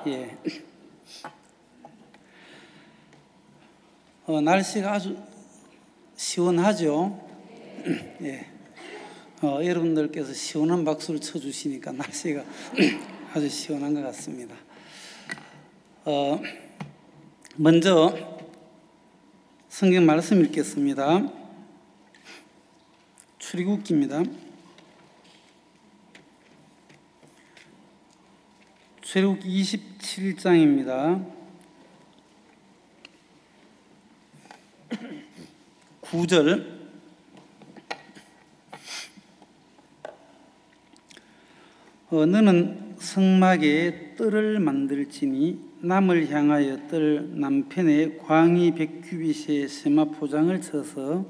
예. 날씨가 아주 시원하죠. 예. 여러분들께서 시원한 박수를 쳐주시니까 날씨가 아주 시원한 것 같습니다. 먼저 성경 말씀 읽겠습니다. 출애굽기입니다. 출애굽기 27장입니다. 9절. 너는 성막에 뜰을 만들지니 남을 향하여 뜰 남편에 광이 100규빗의 세마포장을 쳐서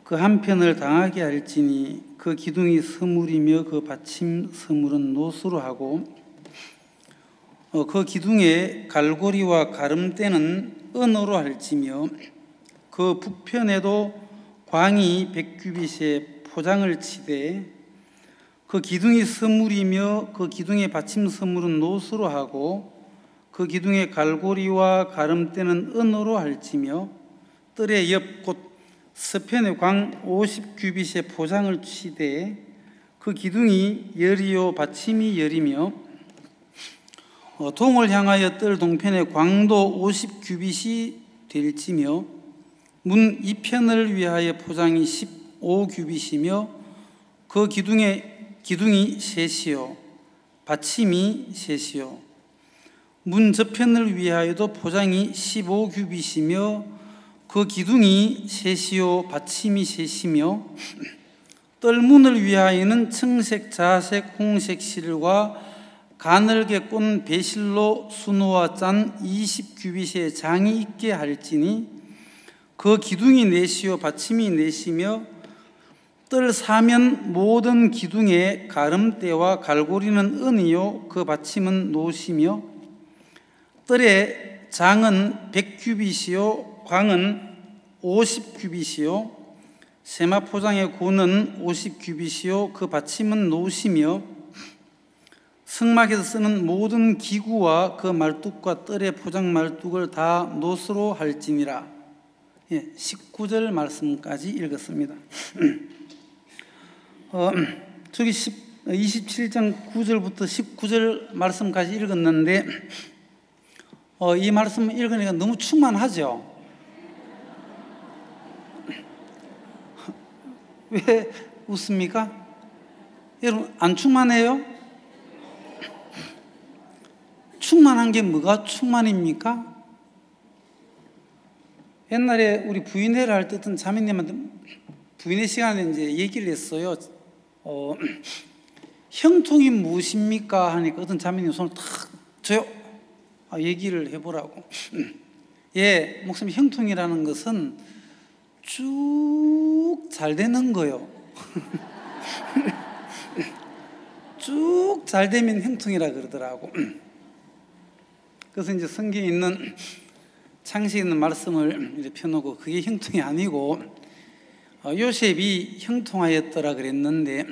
그 한편을 당하게 할지니 그 기둥이 서물이며 그 받침 서물은 노수로 하고 그 기둥에 갈고리와 가름대는 은으로 할지며 그 북편에도 광이 100규빗의 포장을 치되 그 기둥이 서물이며 그 기둥의 받침 서물은 노수로 하고 그 기둥의 갈고리와 가름대는 은으로 할지며 뜰의 옆 곧 서편에 광 50규빗의 포장을 치되 그 기둥이 열이요 받침이 열이며 동을 향하여 뜰 동편에 광도 50규빗이 될지며 문 이편을 위하여 포장이 15규빗이며 그 기둥이 셋이요 받침이 셋이요 문 저편을 위하여도 포장이 15규빗이며 그 기둥이 셋이요 받침이 셋이며 뜰문을 위하여는 청색, 자색, 홍색 실과 가늘게 꼰 배실로 수놓아 짠 20규빗의 장이 있게 할지니 그 기둥이 넷이요 받침이 넷이며 뜰 사면 모든 기둥의 가름대와 갈고리는 은이요 그 받침은 노시며 뜰의 장은 100규빗이요 광은 50규빗이요 세마포장의 고는 50규빗이요 그 받침은 노시며 성막에서 쓰는 모든 기구와 그 말뚝과 뜰의 포장 말뚝을 다 노수로 할지니라. 19절 말씀까지 읽었습니다. 저기 27장 9절부터 19절 말씀까지 읽었는데 이 말씀 읽으니까 너무 충만하죠? 왜 웃습니까? 여러분 안 충만해요? 충만한 게 뭐가 충만입니까? 옛날에 우리 부인회를 할 때 어떤 자매님한테 부인회 시간에 이제 얘기를 했어요. 형통이 무엇입니까? 하니까 어떤 자매님 손을 탁 줘요. 얘기를 해보라고. 예, 목사님 형통이라는 것은 쭉 잘 되는 거요. 쭉 잘 되면 형통이라 그러더라고. 그래서 이제 성경에 있는 창세기에 있는 말씀을 이제 펴놓고 그게 형통이 아니고 요셉이 형통하였더라 그랬는데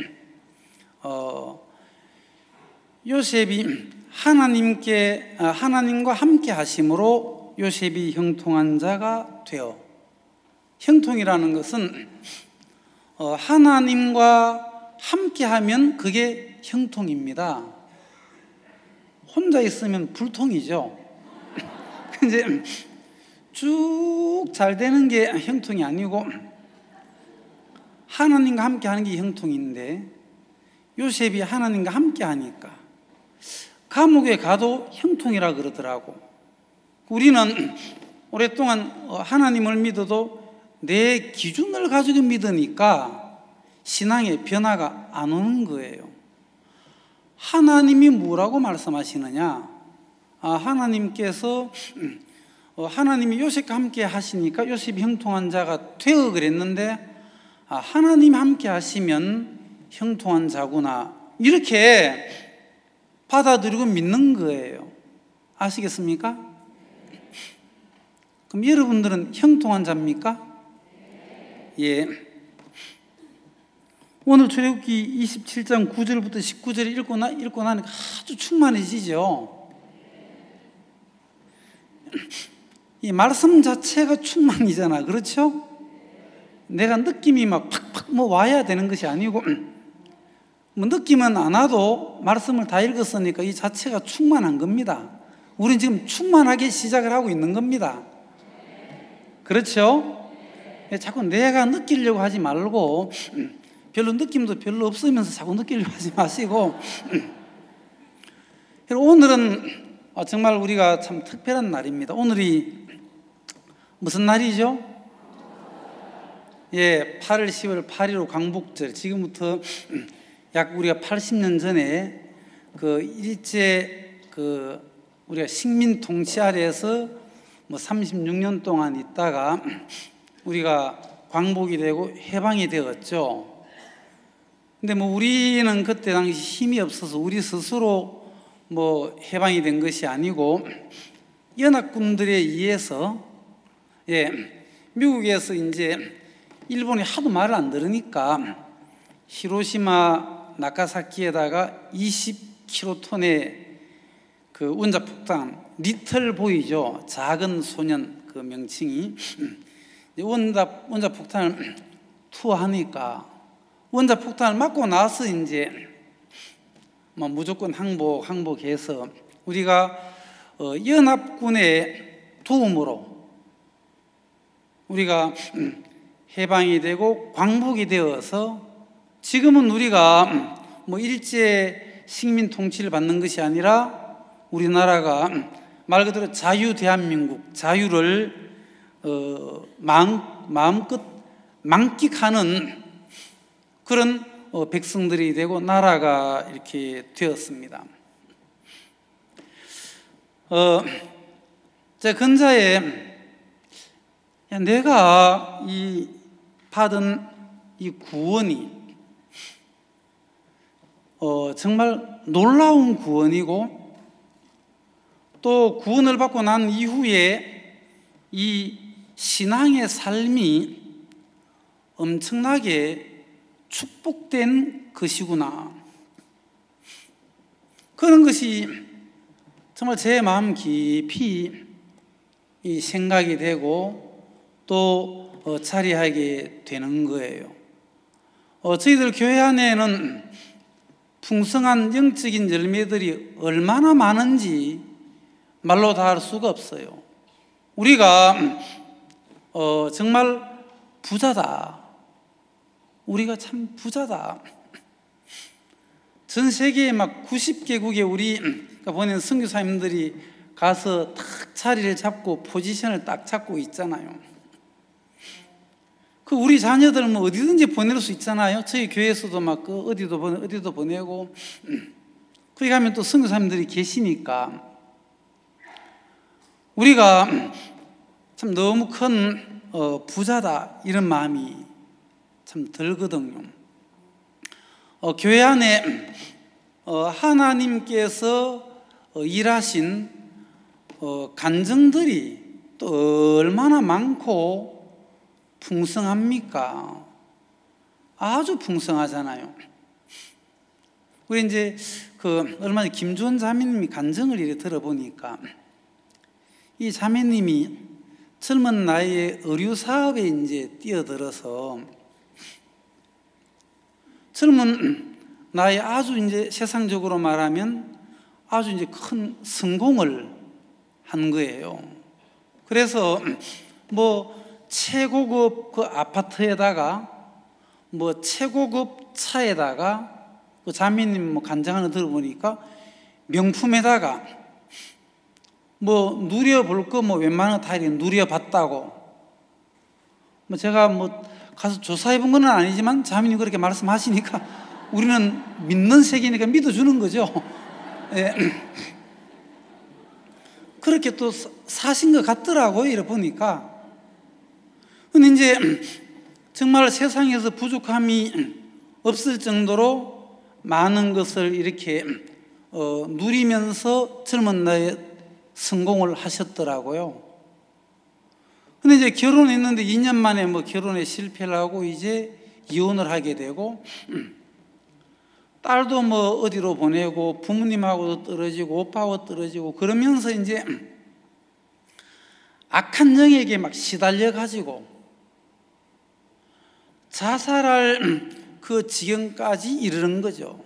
요셉이 하나님과 함께 하심으로 요셉이 형통한 자가 되어 형통이라는 것은 하나님과 함께 하면 그게 형통입니다. 혼자 있으면 불통이죠. 이제 쭉 잘 되는 게 형통이 아니고 하나님과 함께 하는 게 형통인데 요셉이 하나님과 함께 하니까 감옥에 가도 형통이라 그러더라고. 우리는 오랫동안 하나님을 믿어도 내 기준을 가지고 믿으니까 신앙에 변화가 안 오는 거예요. 하나님이 뭐라고 말씀하시느냐? 하나님께서 하나님이 요셉과 함께 하시니까 요셉이 형통한 자가 되어 그랬는데 하나님 함께 하시면 형통한 자구나 이렇게 받아들이고 믿는 거예요. 아시겠습니까? 그럼 여러분들은 형통한 자입니까? 예. 오늘 출애굽기 27장 9절부터 19절 읽고 나니까 아주 충만해지죠. 이 말씀 자체가 충만이잖아. 그렇죠? 내가 느낌이 막 팍팍 뭐 와야 되는 것이 아니고 뭐 느낌은 안 와도 말씀을 다 읽었으니까 이 자체가 충만한 겁니다. 우리는 지금 충만하게 시작을 하고 있는 겁니다. 그렇죠? 자꾸 내가 느끼려고 하지 말고 별로 느낌도 별로 없으면서 자꾸 느끼려고 하지 마시고 오늘은 정말 우리가 참 특별한 날입니다. 오늘이 무슨 날이죠? 8월 10월 8.15 광복절. 지금부터 약 우리가 80년 전에 일제 우리가 식민 통치 아래에서 36년 동안 있다가 우리가 광복이 되고 해방이 되었죠. 근데 우리는 그때 당시 힘이 없어서 우리 스스로 해방이 된 것이 아니고 연합군들에 의해서 미국에서 이제 일본이 하도 말을 안 들으니까 히로시마 나가사키에다가 20킬로톤의 원자폭탄, 리틀 보이죠. 작은 소년 그 명칭이 원자폭탄을 투하하니까 원자폭탄을 맞고 나서 이제 무조건 항복해서 우리가 연합군의 도움으로 우리가 해방이 되고 광복이 되어서 지금은 우리가 일제 식민 통치를 받는 것이 아니라 우리나라가 말 그대로 자유 대한민국, 자유를 마음껏 만끽하는 그런 백성들이 되고 나라가 이렇게 되었습니다. 제 근자에 내가 받은 이 구원이 정말 놀라운 구원이고 또 구원을 받고 난 이후에 이 신앙의 삶이 엄청나게 축복된 것이구나. 그런 것이 정말 제 마음 깊이 이 생각이 되고 또 자리하게 되는 거예요. 저희들 교회 안에는 풍성한 영적인 열매들이 얼마나 많은지 말로 다 할 수가 없어요. 우리가 정말 부자다. 우리가 참 부자다. 전 세계에 90개국에 우리 보낸 선교사님들이 가서 딱 자리를 잡고 포지션을 딱 잡고 있잖아요. 우리 자녀들 어디든지 보낼 수 있잖아요. 저희 교회에서도 어디도 보내고 거기 가면 또 선교사님들이 계시니까 우리가 참 너무 큰 부자다 이런 마음이 참 들거든요. 교회 안에 하나님께서 일하신 간증들이 또 얼마나 많고 풍성합니까? 아주 풍성하잖아요. 우리 이제 얼마 전에 김주원 자매님이 간증을 이렇게 들어보니까 이 자매님이 젊은 나이에 의류 사업에 이제 뛰어들어서 젊은 나이에 아주 이제 세상적으로 말하면 아주 이제 큰 성공을 한 거예요. 그래서 최고급 아파트에다가 최고급 차에다가 자매님 간증하는 거 들어보니까 명품에다가 누려볼 거 웬만한 거 다 이렇게 누려봤다고. 제가 가서 조사해 본 건 아니지만 자매님 그렇게 말씀하시니까 우리는 믿는 세계니까 믿어주는 거죠. 예. 그렇게 또 사신 것 같더라고요. 이래 보니까. 근데 이제 정말 세상에서 부족함이 없을 정도로 많은 것을 이렇게 누리면서 젊은 나이에 성공을 하셨더라고요. 근데 이제 결혼했는데 2년 만에 결혼에 실패를 하고 이제 이혼을 하게 되고, 딸도 뭐 어디로 보내고 부모님하고도 떨어지고 오빠하고 떨어지고 그러면서 이제 악한 영에게 막 시달려 가지고 자살할 그 지경까지 이르는 거죠.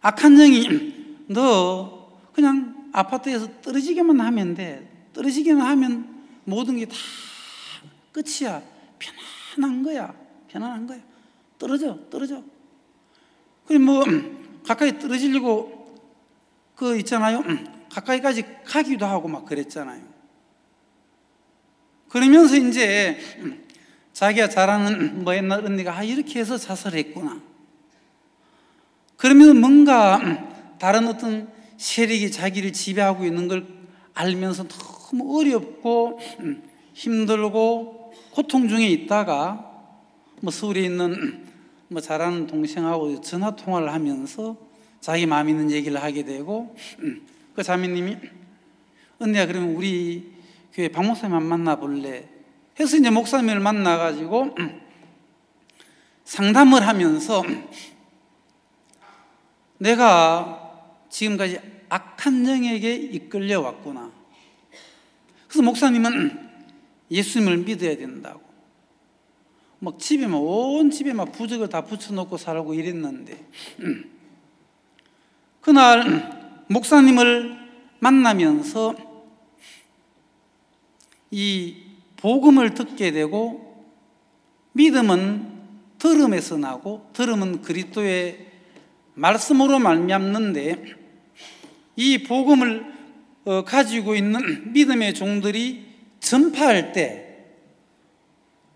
악한 영이 너 그냥 아파트에서 떨어지기만 하면 돼. 떨어지기만 하면 모든 게 다 끝이야. 편안한 거야. 편안한 거야. 떨어져. 그리고 뭐 가까이 떨어지려고 그 있잖아요. 가까이까지 가기도 하고 막 그랬잖아요. 그러면서 이제 자기가 잘 아는 뭐 옛날 언니가 이렇게 해서 자살했구나. 그러면서 뭔가 다른 어떤 세력이 자기를 지배하고 있는 걸 알면서 너무 어렵고 힘들고 고통 중에 있다가 뭐 서울에 있는 뭐 잘 아는 동생하고 전화 통화를 하면서 자기 마음 있는 얘기를 하게 되고, 그 자매님이 언니야 그러면 우리 교회 박 목사님 한 만나볼래 해서 이제 목사님을 만나가지고 상담을 하면서 내가 지금까지 악한 영에게 이끌려 왔구나. 그래서 목사님은 예수님을 믿어야 된다고. 막 집에 온 집에 막 부적을 다 붙여놓고 살고 이랬는데, 그날 목사님을 만나면서 이 복음을 듣게 되고, 믿음은 들음에서 나고 들음은 그리스도의 말씀으로 말미암는데, 이 복음을 가지고 있는 믿음의 종들이 전파할 때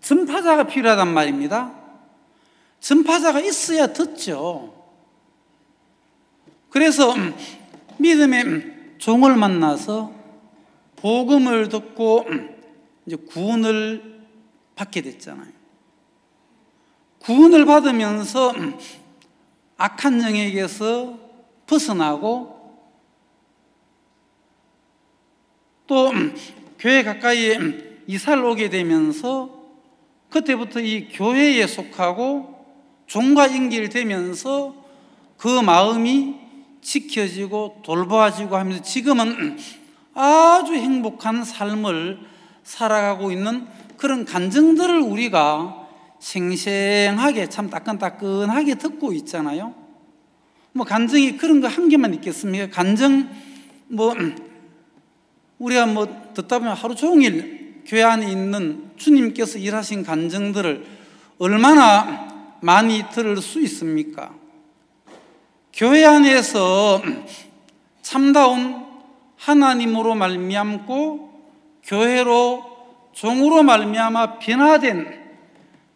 전파자가 필요하단 말입니다. 전파자가 있어야 듣죠. 그래서 믿음의 종을 만나서 복음을 듣고 이제 구원을 받게 됐잖아요. 구원을 받으면서 악한 영에게서 벗어나고 또 교회 가까이에 이사를 오게 되면서 그때부터 이 교회에 속하고 종과 연결되면서 그 마음이 지켜지고 돌보아지고 하면서 지금은 아주 행복한 삶을 살아가고 있는 그런 간증들을 우리가 생생하게 참 따끈따끈하게 듣고 있잖아요. 뭐 간증이 그런 거 한 개만 있겠습니까? 간증 뭐 우리가 뭐 듣다 보면 하루 종일 교회 안에 있는 주님께서 일하신 간증들을 얼마나 많이 들을 수 있습니까? 교회 안에서 참다운 하나님으로 말미암고 교회로 종으로 말미암아 변화된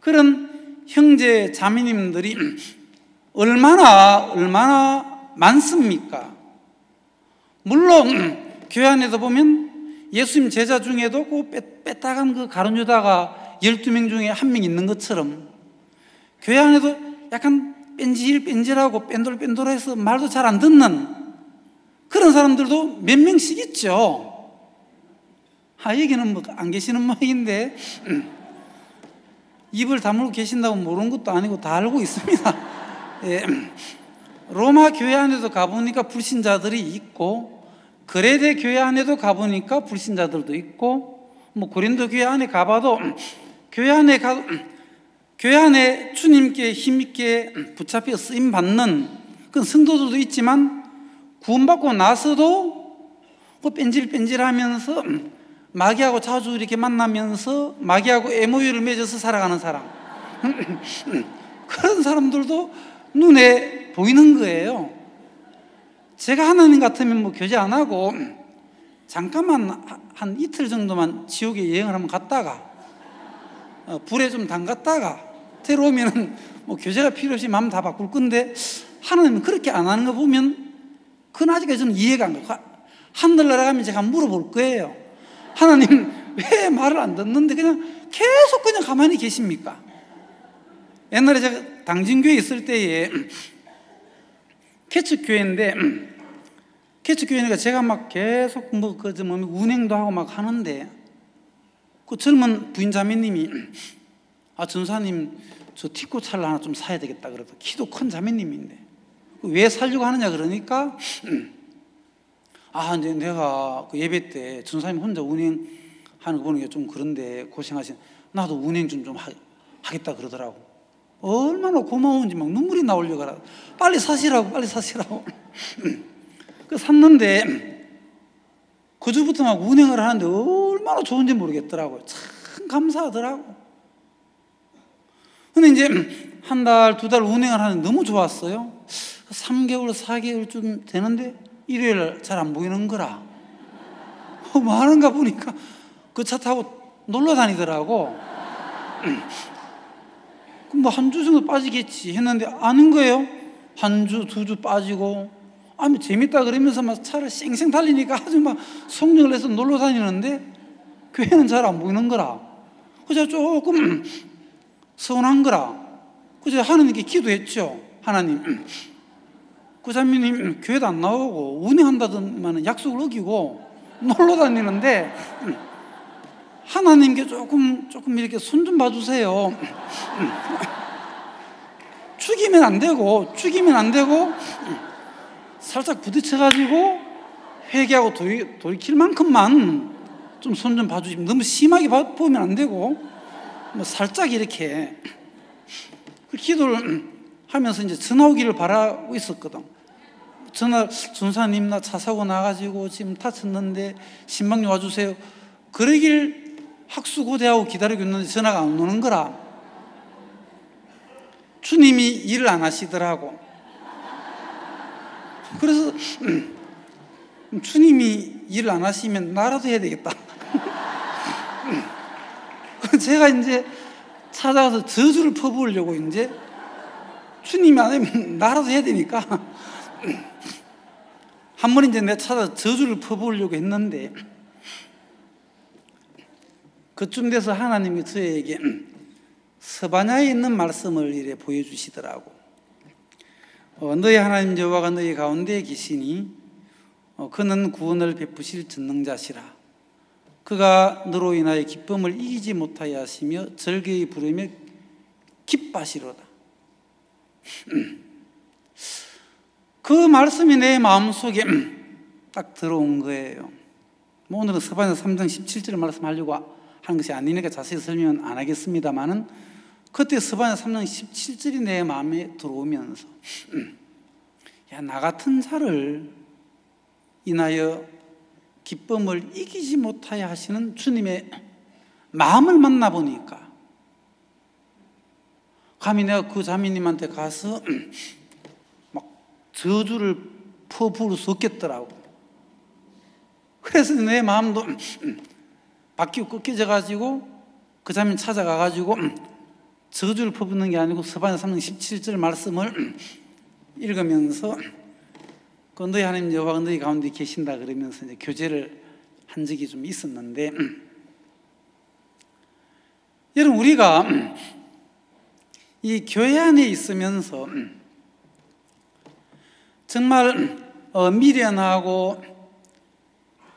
그런 형제 자매님들이 얼마나 많습니까? 물론 교회 안에도 보면 예수님 제자 중에도 그 빼딱한 그 가룟 유다가 12명 중에 한 명 있는 것처럼 교회 안에도 약간 뺀질뺀질하고 뺀돌뺀돌해서 말도 잘 안 듣는 그런 사람들도 몇 명씩 있죠. 여기는 뭐 안 계시는 모양인데 입을 다물고 계신다고 모르는 것도 아니고 다 알고 있습니다. 예. 로마 교회 안에도 가보니까 불신자들이 있고, 그레데 교회 안에도 가보니까 불신자들도 있고, 뭐 고린도 교회 안에 가봐도 교회 안에 주님께 힘있게 붙잡혀 쓰임 받는 그런 성도들도 있지만, 구원받고 나서도 그 뺀질뺀질하면서 마귀하고 자주 이렇게 만나면서 마귀하고 MOU를 맺어서 살아가는 사람 그런 사람들도 눈에 보이는 거예요. 제가 하나님 같으면 뭐 교제 안 하고 잠깐만 한 이틀 정도만 지옥에 여행을 한번 갔다가 불에 좀 담갔다가 데려오면은 뭐 교제가 필요 없이 마음 다 바꿀 건데, 하나님은 그렇게 안 하는 거 보면 그건 아직까지 저는 이해가 안 가요. 하늘나라 가면 제가 물어볼 거예요. 하나님 왜 말을 안 듣는데 그냥 계속 그냥 가만히 계십니까? 옛날에 제가 당진교회 있을 때에 개척교회인데, 개척교회니까 제가 막 계속 뭐 운행도 하고 막 하는데, 그 젊은 부인자매님이 전사님 저 티코차를 하나 좀 사야 되겠다 그러고, 키도 큰 자매님인데 왜 살려고 하느냐 그러니까 이제 내가 그 예배 때 전사님 혼자 운행하는 거 보는 게 좀 그런데 고생하신, 나도 운행 좀 하겠다 그러더라고. 얼마나 고마운지 막 눈물이 나오려고 하라. 빨리 사시라고. 그 샀는데 그 주부터 막 운행을 하는데 얼마나 좋은지 모르겠더라고요. 참 감사하더라고. 근데 이제 한 달, 두 달 운행을 하는데 너무 좋았어요. 3개월, 4개월쯤 되는데 일요일 잘 안 보이는 거라. 뭐 하는가 보니까 그 차 타고 놀러 다니더라고. 그럼 뭐 한 주 정도 빠지겠지 했는데 아닌 거예요. 한 주, 두 주 빠지고, 재밌다 그러면서 막 차를 쌩쌩 달리니까 아주 막 속력을 내서 놀러 다니는데 교회는 잘 안 보이는 거라. 그래서 조금 서운한 거라. 그래서 하나님께 기도했죠. 하나님, 그 자매님 교회도 안 나오고 운행한다더만 약속을 어기고 놀러 다니는데 하나님께 조금 이렇게 손 좀 봐주세요. 죽이면 안 되고 살짝 부딪혀가지고 회개하고 돌이킬 만큼만 좀 손 좀 봐주시면, 너무 심하게 보면 안 되고 뭐 살짝 이렇게. 그 기도를 하면서 이제 전화 오기를 바라고 있었거든. 전사님 나 차 사고 나가지고 지금 다쳤는데 신방님 와주세요. 그러길 학수고대하고 기다리고 있는데 전화가 안 오는 거라. 주님이 일을 안 하시더라고. 그래서 주님이 일을 안 하시면 나라도 해야 되겠다. 제가 이제 찾아가서 저주를 퍼부으려고, 이제 주님이 안 하면 나라도 해야 되니까 한 번 이제 내가 찾아서 저주를 퍼부으려고 했는데, 그쯤 돼서 하나님이 저에게 스바냐에 있는 말씀을 이래 보여주시더라고. 너희 하나님 여호와가 너희 가운데 계시니 그는 구원을 베푸실 전능자시라. 그가 너로 인하여 기쁨을 이기지 못하여 하시며 절개히 부르며 기뻐하시로다. 그 말씀이 내 마음속에 딱 들어온 거예요. 오늘은 스바냐 3장 17절을 말씀하려고 하는 것이 아니니까 자세히 설명 안 하겠습니다만은, 그때 스바냐 3장 17절이 내 마음에 들어오면서 나 같은 자를 인하여 기쁨을 이기지 못하여 하시는 주님의 마음을 만나보니까, 감히 내가 그 자매님한테 가서 막 저주를 퍼부을 수 없겠더라고. 그래서 내 마음도 바뀌고 꺾여져 가지고 그 자매님 찾아가 가지고 저주를 퍼붓는 게 아니고 스바냐 3장 17절 말씀을 읽으면서 너희 하나님 여호와가 너희 가운데 계신다 그러면서 이제 교제를 한 적이 좀 있었는데, 여러분, 우리가 이 교회 안에 있으면서 정말 미련하고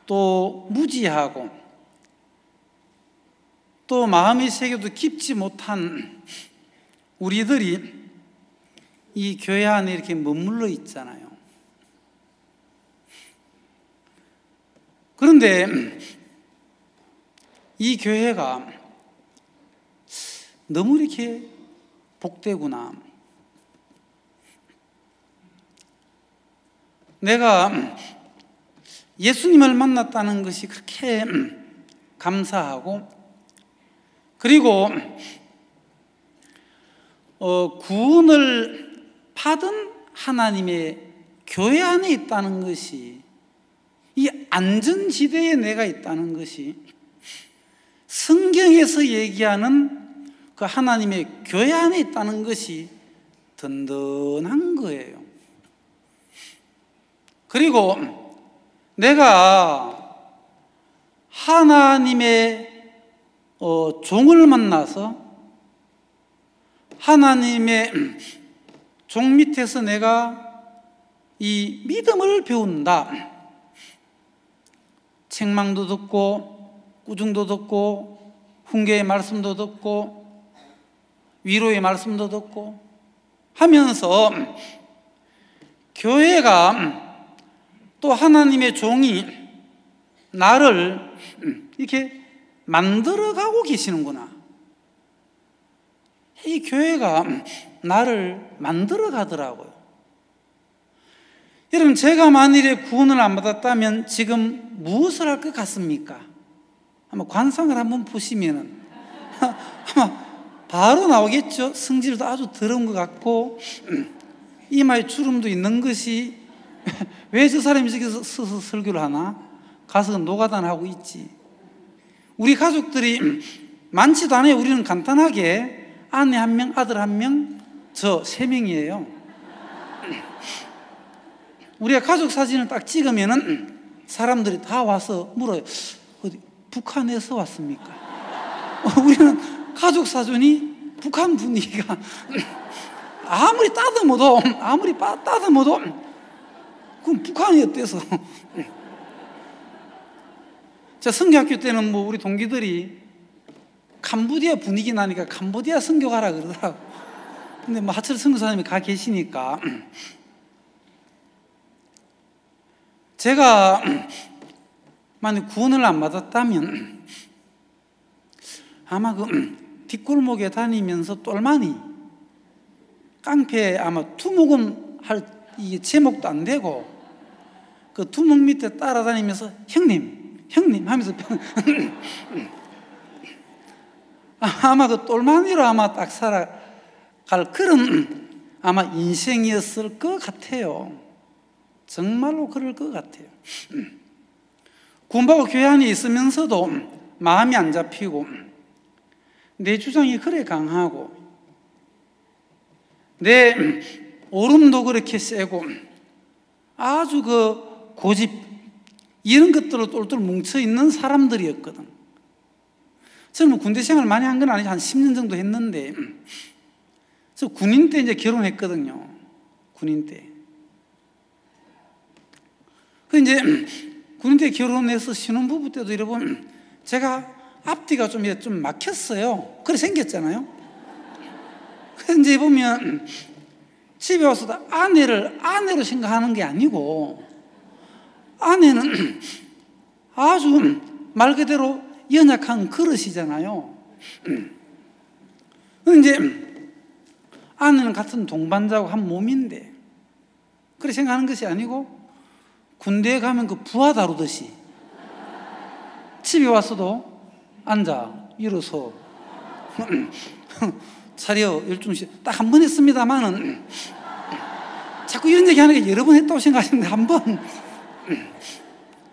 또 무지하고 또 마음의 세계도 깊지 못한 우리들이 이 교회 안에 이렇게 머물러 있잖아요. 그런데 이 교회가 너무 이렇게 복되구나. 내가 예수님을 만났다는 것이 그렇게 감사하고, 그리고 구원을 받은 하나님의 교회 안에 있다는 것이, 이 안전지대에 내가 있다는 것이 성경에서 얘기하는 그 하나님의 교회 안에 있다는 것이 든든한 거예요. 그리고 내가 하나님의 종을 만나서 하나님의 종 밑에서 내가 이 믿음을 배운다. 책망도 듣고 꾸중도 듣고 훈계의 말씀도 듣고 위로의 말씀도 듣고 하면서 교회가 또 하나님의 종이 나를 이렇게 만들어가고 계시는구나. 이 교회가 나를 만들어가더라고요. 여러분, 제가 만일에 구원을 안 받았다면 지금 무엇을 할 것 같습니까? 아마 관상을 한번 보시면은 아마 바로 나오겠죠. 성질도 아주 더러운 것 같고 이마에 주름도 있는 것이 왜 저 사람이 저기서 서서 설교를 하나? 가서 노가다는 하고 있지. 우리 가족들이 많지도 않아요. 우리는 간단하게 아내 1명, 아들 1명, 저 3명이에요. 우리가 가족 사진을 딱 찍으면은 사람들이 다 와서 물어요. 어디 북한에서 왔습니까? 우리는 가족 사진이 북한 분위기가 아무리 따듬어도 그럼 북한이 어때서? 자, 선교학교 때는 뭐 우리 동기들이 캄보디아 분위기 나니까 캄보디아 선교 가라 그러더라고. 근데 뭐 하철 선교사님이 가 계시니까 제가 만약 구원을 안 받았다면 아마 그 뒷골목에 다니면서 똘마니 깡패 아마 투목은 할 이 제목도 안 되고 그 투목 밑에 따라다니면서 형님 하면서 아마 그 똘마니로 아마 딱 살아갈 그런 아마 인생이었을 것 같아요. 정말로 그럴 것 같아요. 구원받고 교회 안에 있으면서도 마음이 안 잡히고 내 주장이 그래 강하고 내 오름도 그렇게 세고 아주 그 고집 이런 것들로 똘똘 뭉쳐있는 사람들이었거든. 저는 뭐 군대 생활 많이 한 건 아니죠. 한 10년 정도 했는데 저 군인 때 이제 결혼했거든요. 군인 때. 그 이제 군인 때 결혼해서 신혼부부 때도 이러면 제가 앞뒤가 좀 막혔어요. 그래 생겼잖아요. 그래서 이제 보면 집에 와서도 아내로 생각하는 게 아니고 아내는 아주 말 그대로 연약한 그릇이잖아요. 이제 아내는 같은 동반자고 한 몸인데 그렇게 생각하는 것이 아니고 군대에 가면 그 부하 다루듯이 집에 와서도 앉아 일어서 차려 열중시 딱 한 번 했습니다만은 자꾸 이런 얘기 하는 게 여러 번 했다고 생각하시는데 한 번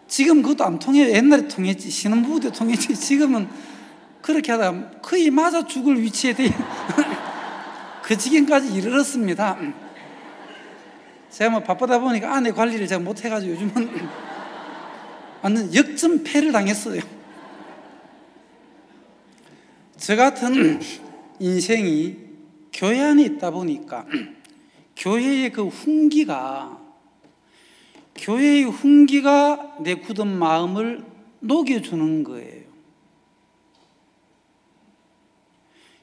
지금 그것도 안 통해요. 옛날에 통했지. 신혼부부 때 통했지. 지금은 그렇게 하다가 거의 맞아 죽을 위치에 그 지경까지 이르렀습니다. 제가 뭐 바쁘다 보니까 아내 관리를 제가 못해가지고 요즘은 완전 역전패를 당했어요. 저 같은 인생이 교회 안에 있다 보니까 교회의 그 훈기가 내 굳은 마음을 녹여주는 거예요.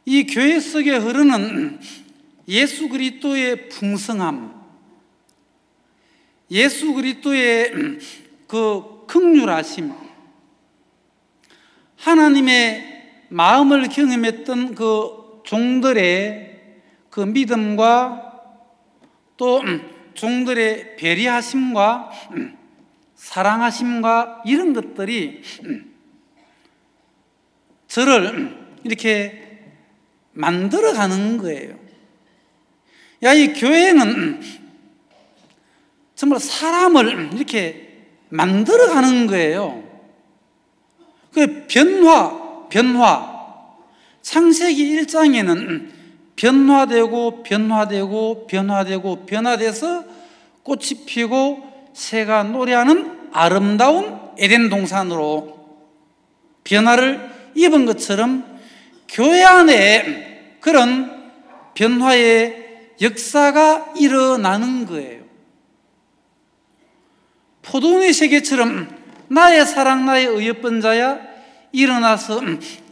이 교회 속에 흐르는 예수 그리스도의 풍성함, 예수 그리스도의 그 긍휼하심, 하나님의 마음을 경험했던 그 종들의 그 믿음과 또 종들의 배려하심과 사랑하심과 이런 것들이 저를 이렇게 만들어가는 거예요. 야, 이 교회는 정말 사람을 이렇게 만들어가는 거예요. 그 변화. 창세기 1장에는 변화돼서 꽃이 피고 새가 노래하는 아름다운 에덴 동산으로 변화를 입은 것처럼 교회 안에 그런 변화의 역사가 일어나는 거예요. 포도원의 세계처럼 나의 사랑 나의 의협번 자야 일어나서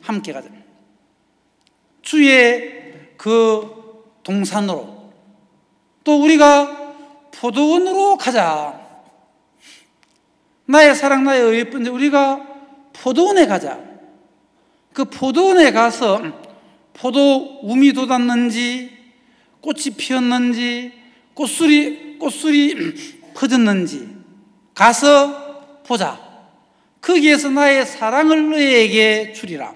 함께 가자. 주의 그 동산으로, 또 우리가 포도원으로 가자. 나의 사랑, 나의 예쁜 자, 우리가 포도원에 가자. 그 포도원에 가서 포도 움이 돋았는지, 꽃이 피었는지, 꽃술이 퍼졌는지 가서 보자. 거기에서 나의 사랑을 너에게 주리라.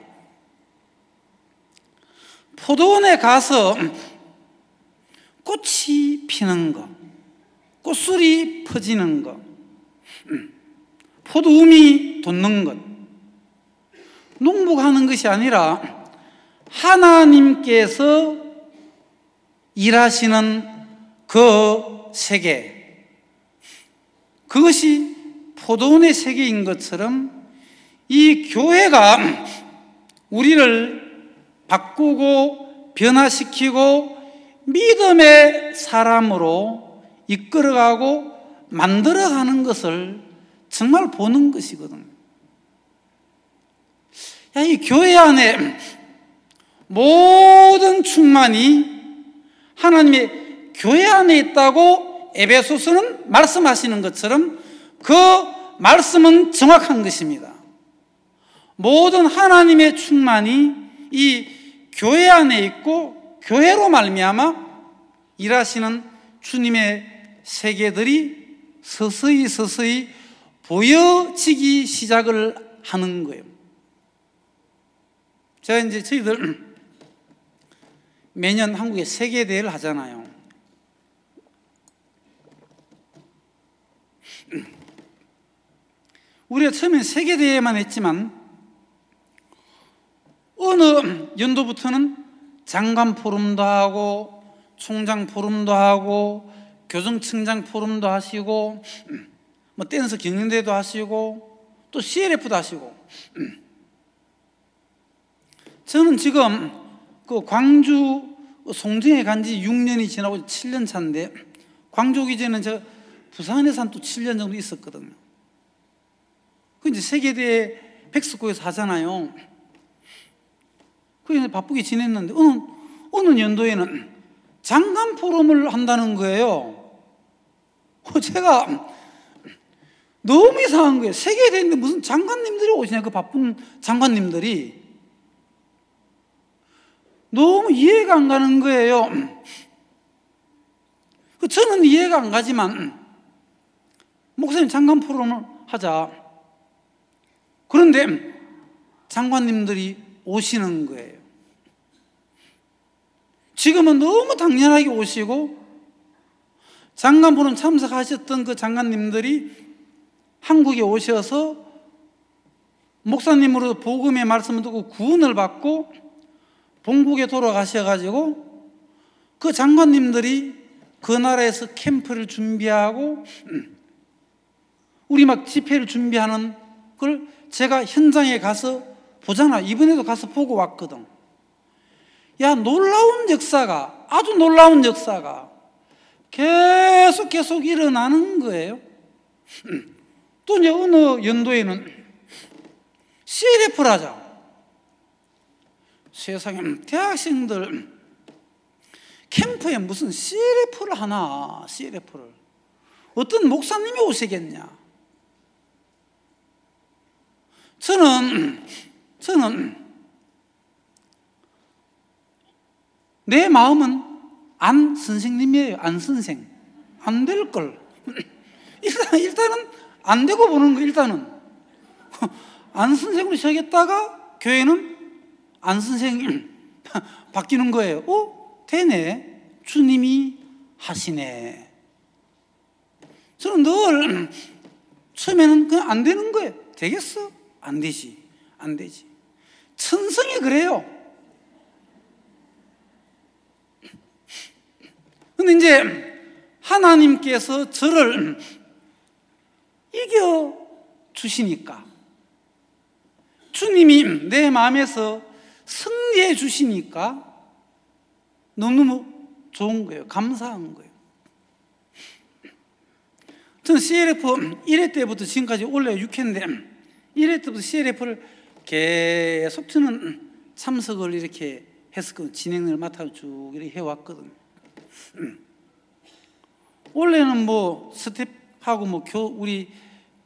포도원에 가서 꽃이 피는 것, 꽃술이 퍼지는 것, 포도움이 돋는 것, 농부가 하는 것이 아니라 하나님께서 일하시는 그 세계, 그것이 포도원의 세계인 것처럼 이 교회가 우리를 바꾸고 변화시키고 믿음의 사람으로 이끌어가고 만들어가는 것을 정말 보는 것이거든요. 이 교회 안에 모든 충만이 하나님의 교회 안에 있다고 에베소서는 말씀하시는 것처럼 그 말씀은 정확한 것입니다. 모든 하나님의 충만이 이 교회 안에 있고 교회로 말미암아 일하시는 주님의 세계들이 서서히 보여지기 시작을 하는 거예요. 제가 이제 저희들 매년 한국에 세계대회를 하잖아요. 우리가 처음엔 세계대회만 했지만 어느 연도부터는 장관 포럼도 하고 총장 포럼도 하고 교정청장 포럼도 하시고 뭐 댄스 경연대회도 하시고 또 CLF도 하시고. 저는 지금 그 광주 송정에 간 지 6년이 지나고 7년 차인데, 광주 오기 전에는 제가 부산에서 한 또 7년 정도 있었거든요. 그 이제 세계대회 백스코에서 하잖아요. 그래서 바쁘게 지냈는데 어느 연도에는 장관 포럼을 한다는 거예요. 제가 너무 이상한 거예요. 세계대회인데 무슨 장관님들이 오시냐, 그 바쁜 장관님들이. 너무 이해가 안 가는 거예요. 저는 이해가 안 가지만 목사님 장관 포럼을 하자. 그런데 장관님들이 오시는 거예요. 지금은 너무 당연하게 오시고, 장관 포럼 참석하셨던 그 장관님들이 한국에 오셔서 목사님으로 복음의 말씀을 듣고 구원을 받고 본국에 돌아가셔가지고 그 장관님들이 그 나라에서 캠프를 준비하고 우리 막 집회를 준비하는 걸 제가 현장에 가서 보잖아. 이번에도 가서 보고 왔거든. 야, 놀라운 역사가, 아주 놀라운 역사가 계속 일어나는 거예요. 또 이제 어느 연도에는 CLF를 하자. 세상에 대학생들 캠프에 무슨 CLF를 하나, CLF를. 어떤 목사님이 오시겠냐. 저는 내 마음은 안 선생님이에요. 안 선생. 안 될 걸. 일단은 안 되고 보는 거. 일단은 안 선생으로 시작했다가 교회는 안 선생님 바뀌는 거예요. 되네. 주님이 하시네. 저는 늘 처음에는 그냥 안 되는 거예요. 되겠어? 안 되지. 천성이 그래요. 근데 이제 하나님께서 저를 이겨 주시니까, 주님이 내 마음에서 승리해 주시니까 너무너무 좋은 거예요. 감사한 거예요. 저는 CLF 1회 때부터 지금까지 올해 6회인데 1회 때부터 CLF를 계속 저는 참석을 이렇게 했었거든요. 진행을 맡아 쭉 이렇게 해왔거든요. 원래는 뭐 스텝하고 뭐 우리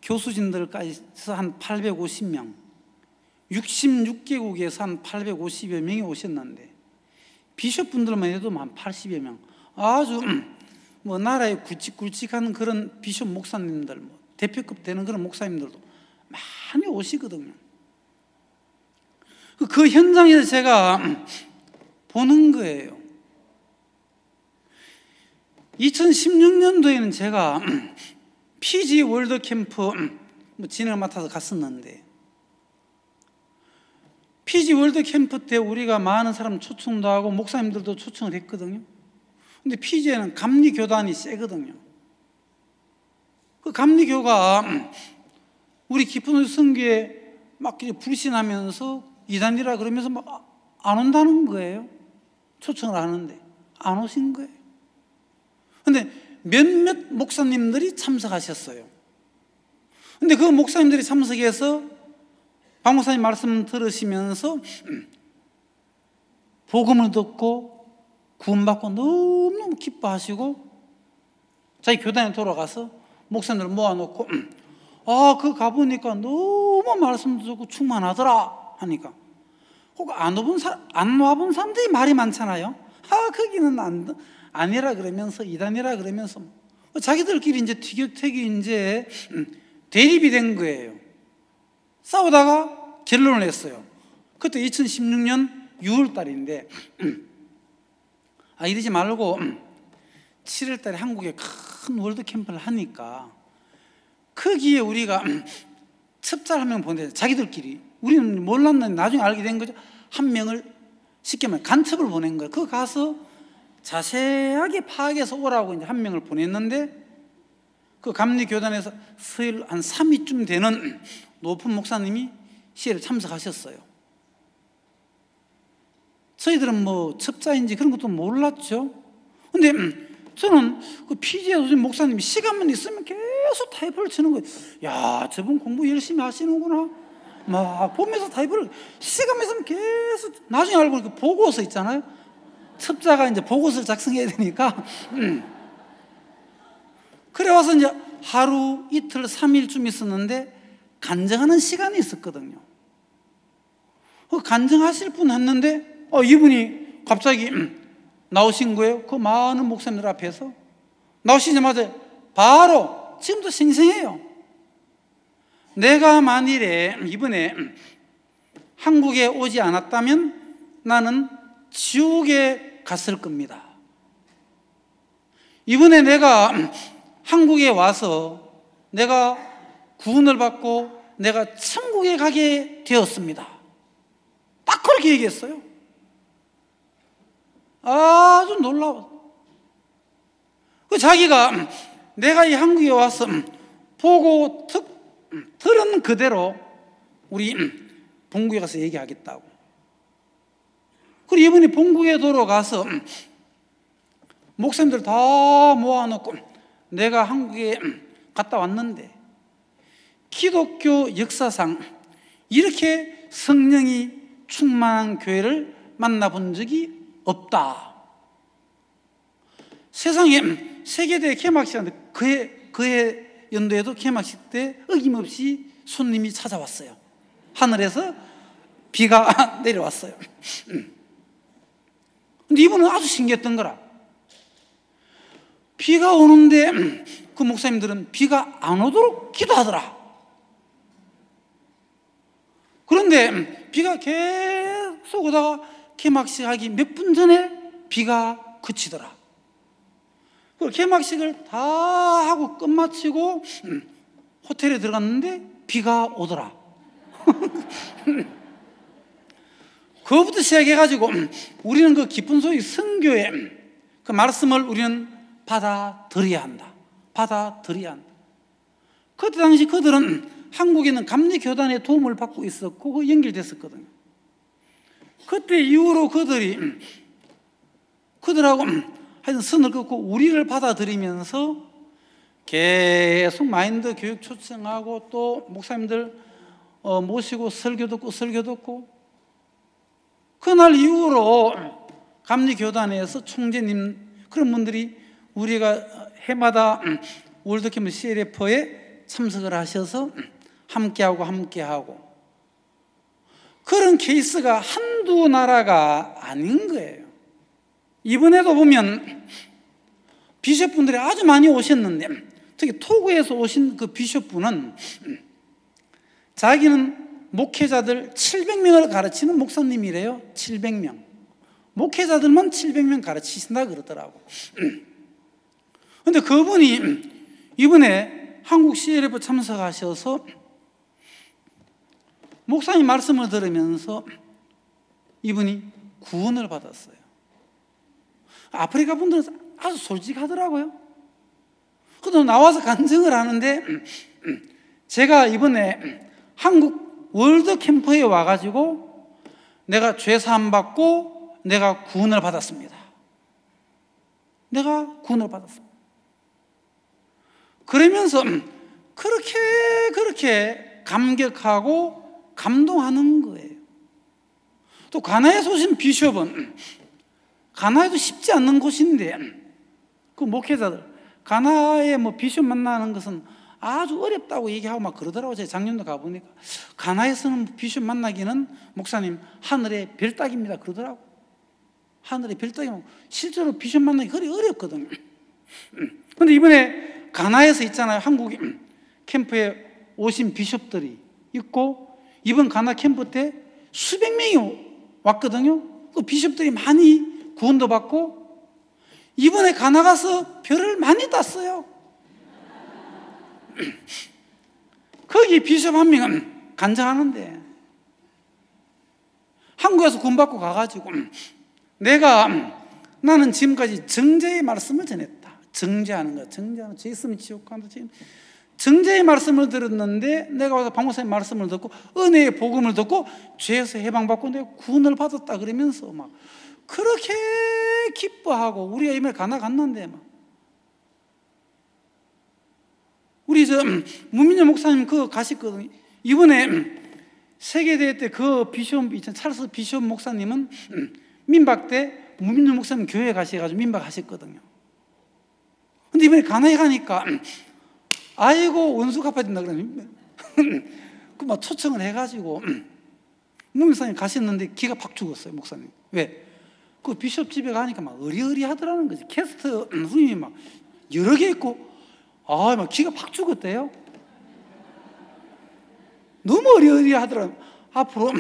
교수진들까지 해서 한 850명, 66개국에서 한 850여 명이 오셨는데 비숍분들만 해도 한 80여 명, 아주 뭐 나라에 굵직굵직한 그런 비숍 목사님들, 뭐 대표급 되는 그런 목사님들도 많이 오시거든요. 그 현장에서 제가 보는 거예요. 2016년도에는 제가 피지 월드 캠프 진행을 맡아서 갔었는데, 피지 월드 캠프 때 우리가 많은 사람 초청도 하고 목사님들도 초청을 했거든요. 근데 피지에는 감리교단이 세거든요. 그 감리교가 우리 깊은 선교에 막 불신하면서 이단이라 그러면서 막 안 온다는 거예요. 초청을 하는데 안 오신 거예요. 근데 몇몇 목사님들이 참석하셨어요. 근데 그 목사님들이 참석해서 박 목사님 말씀 들으시면서 복음을 듣고 구원받고 너무너무 기뻐하시고 자기 교단에 돌아가서 목사님들 모아놓고 그 가보니까 너무 말씀도 듣고 충만하더라 하니까, 혹 안 와본 사람들이 말이 많잖아요. 거기는 아니라 그러면서 이단이라 그러면서 자기들끼리 이제 티격태격 이제 대립이 된 거예요. 싸우다가 결론을 냈어요. 그때 2016년 6월 달인데 이러지 말고 7월 달에 한국에 큰 월드 캠프를 하니까 거기에 우리가 첩자를 한 명 보내요. 자기들끼리. 우리는 몰랐는데 나중에 알게 된 거죠. 한 명을 쉽게 말해 간첩을 보낸 거예요. 그거 가서 자세하게 파악해서 오라고 이제 한 명을 보냈는데, 그 감리교단에서 수요일 한 3위쯤 되는 높은 목사님이 시회를 참석하셨어요. 저희들은 뭐 첩자인지 그런 것도 몰랐죠. 근데 저는 그 피지에 오신 목사님이 시간만 있으면 계속 타이프를 치는 거예요. 야, 저분 공부 열심히 하시는구나. 막 보면서 타이프를 시간만 있으면 계속. 나중에 알고 보니까 보고서 있잖아요. 첩자가 이제 보고서를 작성해야 되니까 그래 와서 이제 하루 이틀 3일쯤 있었는데 간증하는 시간이 있었거든요. 간증하실 분 했는데 이분이 갑자기 나오신 거예요. 그 많은 목사님들 앞에서 나오시자마자 바로, 지금도 생생해요. 내가 만일에 이번에 한국에 오지 않았다면 나는 지옥에 갔을 겁니다. 이번에 내가 한국에 와서 내가 구원을 받고 내가 천국에 가게 되었습니다. 딱 그렇게 얘기했어요. 아주 놀라워. 자기가 내가 이 한국에 와서 보고 들은 그대로 우리 본국에 가서 얘기하겠다고. 그리고 이번에 본국에 돌아가서 목사님들 다 모아놓고 내가 한국에 갔다 왔는데 기독교 역사상 이렇게 성령이 충만한 교회를 만나본 적이 없다. 세상에 세계대회 개막식 하는데 그해 연도에도 개막식 때 어김없이 손님이 찾아왔어요. 하늘에서 비가 내려왔어요. 근데 이분은 아주 신기했던 거라. 비가 오는데 그 목사님들은 비가 안 오도록 기도하더라. 그런데 비가 계속 오다가 개막식 하기 몇 분 전에 비가 그치더라. 개막식을 다 하고 끝마치고 호텔에 들어갔는데 비가 오더라. 그거부터 시작해가지고 우리는 그 깊은 소위 선교의 그 말씀을 우리는 받아들여야 한다. 받아들여야 한다. 그때 당시 그들은 한국에는 감리교단의 도움을 받고 있었고 그 연결됐었거든요. 그때 이후로 그들하고 하여튼 선을 긋고 우리를 받아들이면서 계속 마인드 교육 초청하고 또 목사님들 모시고 설교 듣고 그날 이후로 감리교단에서 총재님 그런 분들이 우리가 해마다 월드캠프 CLF에 참석을 하셔서 함께하고 그런 케이스가 한두 나라가 아닌 거예요. 이번에도 보면 비숍분들이 아주 많이 오셨는데, 특히 토고에서 오신 그 비숍분은 자기는 목회자들 700명을 가르치는 목사님이래요. 700명. 목회자들만 700명 가르치신다 그러더라고. 근데 그분이 이번에 한국 CLF 참석하셔서 목사님 말씀을 들으면서 이분이 구원을 받았어요. 아프리카 분들은 아주 솔직하더라고요. 그래도 나와서 간증을 하는데, 제가 이번에 한국 월드 캠프에 와가지고 내가 죄사함 받고 내가 구원을 받았습니다. 내가 구원을 받았습니다. 그러면서 그렇게 감격하고 감동하는 거예요. 또 가나에서 오신 비숍은, 가나에도 쉽지 않는 곳인데 그 목회자들 가나에 뭐 비숍 만나는 것은 아주 어렵다고 얘기하고 막 그러더라고요. 제가 작년도 가보니까 가나에서는 비숍 만나기는 목사님 하늘의 별따기입니다 그러더라고. 하늘의 별따기면 실제로 비숍 만나기 그리 어렵거든요. 근데 이번에 가나에서 있잖아요. 한국 캠프에 오신 비숍들이 있고 이번 가나 캠프 때 수백 명이 왔거든요. 그 비숍들이 많이 구원도 받고 이번에 가나 가서 별을 많이 땄어요. 거기 비숍 한 명은 간증하는데, 한국에서 구원받고 가가지고 나는 지금까지 정죄의 말씀을 전했다. 정죄하는 거, 정죄하는 죄 있으면 지옥 간다. 정죄의 말씀을 들었는데 내가 와서 박목사님 말씀을 듣고 은혜의 복음을 듣고 죄에서 해방받고 내가 구원을 받았다 그러면서 막 그렇게 기뻐하고, 우리가 이번에 가나 갔는데 막 우리 문민정 목사님 그거 가셨거든요. 이번에 세계대회 때 그 비숍, 찰스 비숍 목사님은 민박 때 문민정 목사님 교회 가셔가지고 민박 하셨거든요. 근데 이번에 가나에 가니까 아이고 원수 갚아야 된다 그러면 그 막 초청을 해가지고 문민정 목사님 가셨는데 기가 팍 죽었어요. 목사님. 왜? 그 비숍 집에 가니까 막 의리하더라는 거지. 캐스트 후임이 막 여러 개 있고 막 기가 팍 죽었대요. 너무 의리하더라고요. 앞으로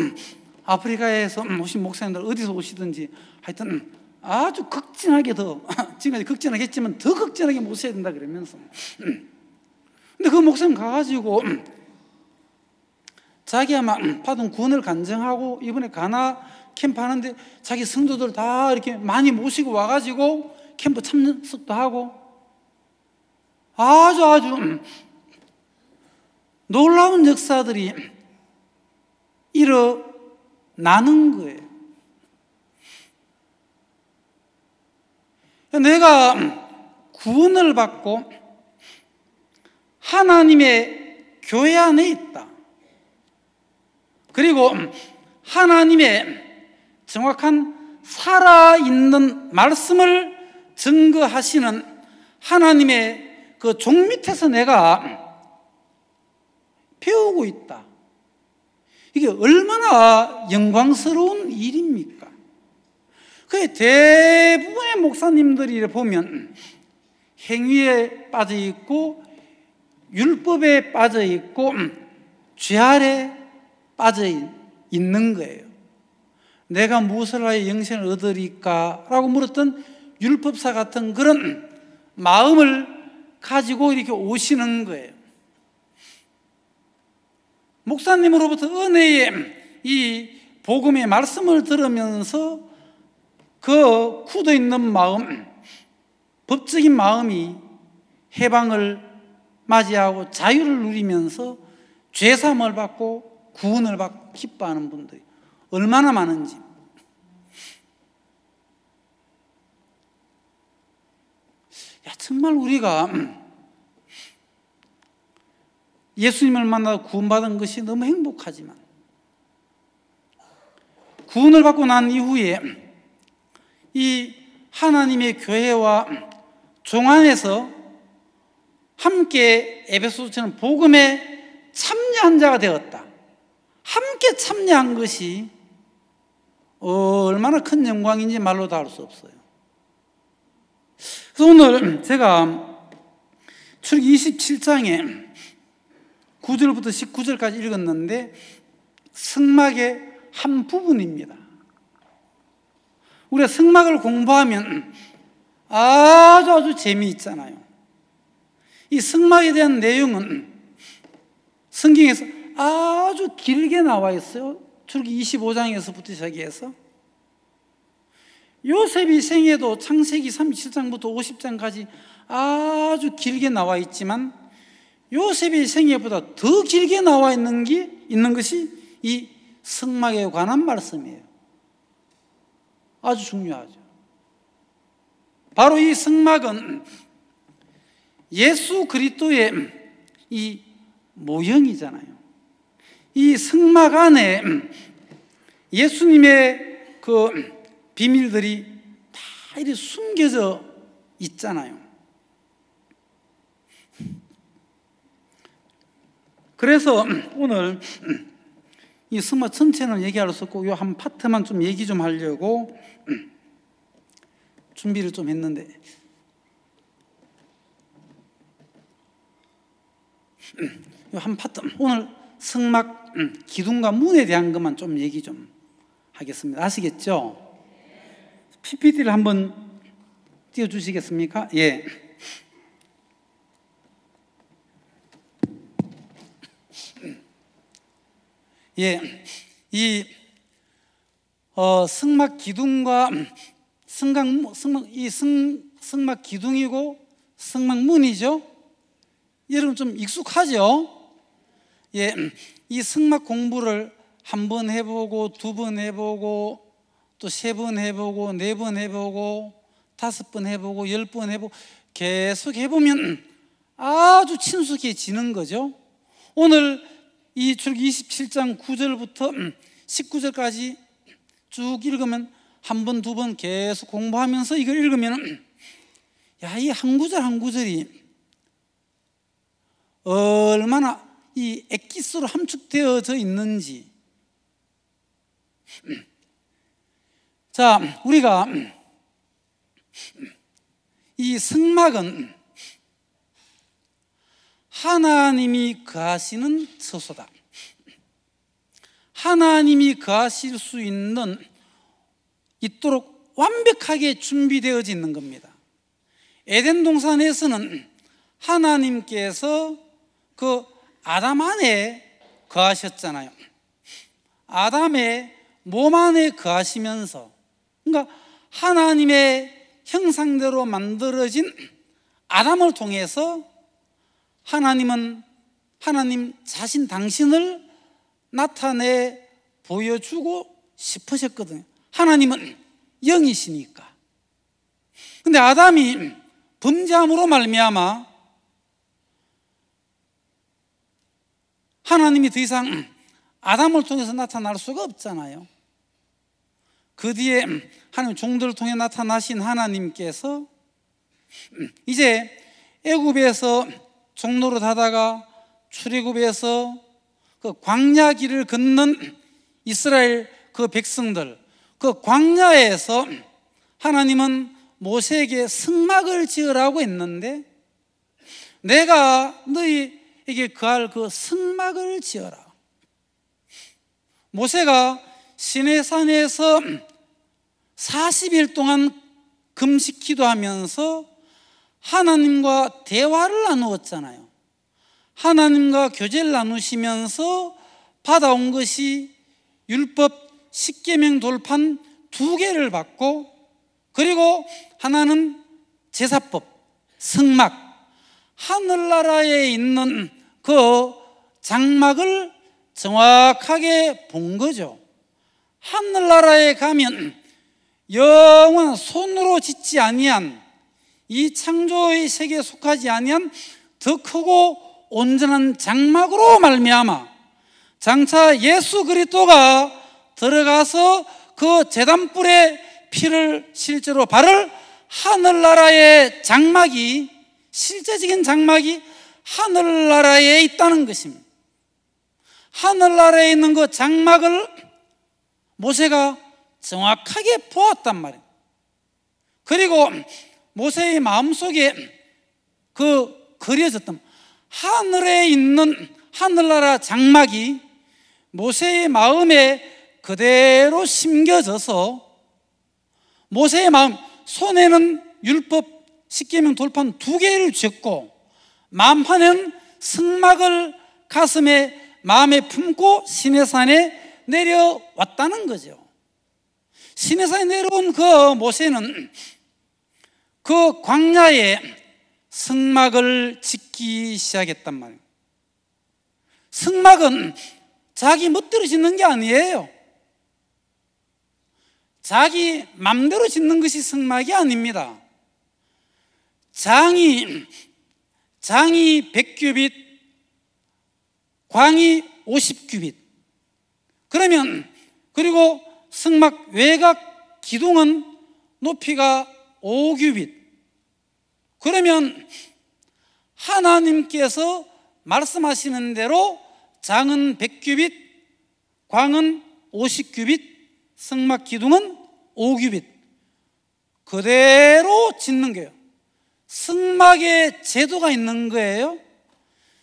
아프리카에서 오신 목사님들 어디서 오시든지 하여튼 아주 극진하게 지금까지 극진하게 했지만 더 극진하게 모셔야 된다 그러면서 근데 그 목사님 가가지고 자기가 막 받은 구원을 간증하고 이번에 가나 캠프 하는데 자기 성도들 다 이렇게 많이 모시고 와가지고 캠프 참석도 하고 아주 놀라운 역사들이 일어나는 거예요. 내가 구원을 받고 하나님의 교회 안에 있다. 그리고 하나님의 정확한 살아있는 말씀을 증거하시는 하나님의 그 종 밑에서 내가 배우고 있다. 이게 얼마나 영광스러운 일입니까? 그 대부분의 목사님들이 보면 행위에 빠져 있고 율법에 빠져 있고 죄 아래 빠져 있는 거예요. 내가 무엇을 하여 영생을 얻으리까? 라고 물었던 율법사 같은 그런 마음을 가지고 이렇게 오시는 거예요. 목사님으로부터 은혜의 이 복음의 말씀을 들으면서 그 굳어 있는 마음, 법적인 마음이 해방을 맞이하고 자유를 누리면서 죄사함을 받고 구원을 받고 기뻐하는 분들이 얼마나 많은지. 정말 우리가 예수님을 만나 구원받은 것이 너무 행복하지만 구원을 받고 난 이후에 이 하나님의 교회와 종안에서 함께 에베소서처럼 복음에 참여한 자가 되었다. 함께 참여한 것이 얼마나 큰 영광인지 말로 다 할 수 없어요. 그래서 오늘 제가 출애굽기 27장에 9절부터 19절까지 읽었는데 성막의 한 부분입니다. 우리가 성막을 공부하면 아주 재미있잖아요. 이 성막에 대한 내용은 성경에서 아주 길게 나와 있어요. 출애굽기 25장에서부터 시작해서 요셉이 생애도 창세기 37장부터 50장까지 아주 길게 나와 있지만 요셉의 생애보다 더 길게 나와 있는 것이 이 성막에 관한 말씀이에요. 아주 중요하죠. 바로 이 성막은 예수 그리스도의 이 모형이잖아요. 이 성막 안에 예수님의 그 비밀들이 다 이렇게 숨겨져 있잖아요. 그래서 오늘 이 성막 전체는 얘기할 수 없고 이 한 파트만 좀 얘기 좀 하려고 준비를 좀 했는데 이 한 파트 오늘 성막 기둥과 문에 대한 것만 좀 얘기 좀 하겠습니다. 아시겠죠? PPT를 한번 띄워주시겠습니까? 예. 예, 이 성막 기둥과 성막 기둥이고 성막 문이죠. 여러분 좀 익숙하죠? 예, 이 성막 공부를 한 번 해보고 두 번 해보고 또 세 번 해보고 네 번 해보고 5번 해보고 10번 해보고 계속 해보면 아주 친숙해지는 거죠. 오늘 이 출애굽기 27장 9절부터 19절까지 쭉 읽으면 한 번, 두 번 계속 공부하면서 이걸 읽으면 야, 이 한 구절 한 구절이 얼마나 이 엑기스로 함축되어져 있는지. 자, 우리가 이 성막은 하나님이 거하시는 처소다. 하나님이 거하실 수 있도록 완벽하게 준비되어져 있는 겁니다. 에덴 동산에서는 하나님께서 그 아담 안에 거하셨잖아요. 아담의 몸 안에 거하시면서, 그러니까 하나님의 형상대로 만들어진 아담을 통해서 하나님 자신 당신을 나타내 보여주고 싶으셨거든요. 하나님은 영이시니까. 근데 아담이 범죄함으로 말미암아 하나님이 더 이상 아담을 통해서 나타날 수가 없잖아요. 그 뒤에 하나님 종들을 통해 나타나신 하나님께서 이제 애굽에서 종노릇 하다가 출애굽에서 그 광야 길을 걷는 이스라엘 그 백성들, 그 광야에서 하나님은 모세에게 성막을 지으라고 했는데 내가 너희에게 거할 그 성막을 지어라. 모세가 시내산에서 40일 동안 금식 기도하면서 하나님과 대화를 나누었잖아요. 하나님과 교제를 나누시면서 받아온 것이 율법 10계명 돌판 2개를 받고, 그리고 하나는 제사법, 성막, 하늘나라에 있는 그 장막을 정확하게 본 거죠. 하늘나라에 가면 영원한 손으로 짓지 아니한, 이 창조의 세계에 속하지 아니한 더 크고 온전한 장막으로 말미암아 장차 예수 그리스도가 들어가서 그 제단불의 피를 실제로 바를 하늘나라의 장막이, 실제적인 장막이 하늘나라에 있다는 것입니다. 하늘나라에 있는 그 장막을 모세가 정확하게 보았단 말이에요. 그리고 모세의 마음속에 그 그려졌던 하늘에 있는 하늘나라 장막이 모세의 마음에 그대로 심겨져서 모세의 마음, 손에는 율법 10계명 돌판 2개를 쥐었고 만판에는 성막을 가슴에 마음에 품고 시내산에 내려왔다는 거죠. 시내산에 내려온 그 모세는 그 광야에 성막을 짓기 시작했단 말이에요. 성막은 자기 멋대로 짓는 게 아니에요. 자기 맘대로 짓는 것이 성막이 아닙니다. 장이 100규빗, 광이 50규빗. 그리고 성막 외곽 기둥은 높이가 5규빗. 그러면 하나님께서 말씀하시는 대로 장은 100규빗, 광은 50규빗, 성막 기둥은 5규빗 그대로 짓는 거예요. 성막에 제도가 있는 거예요.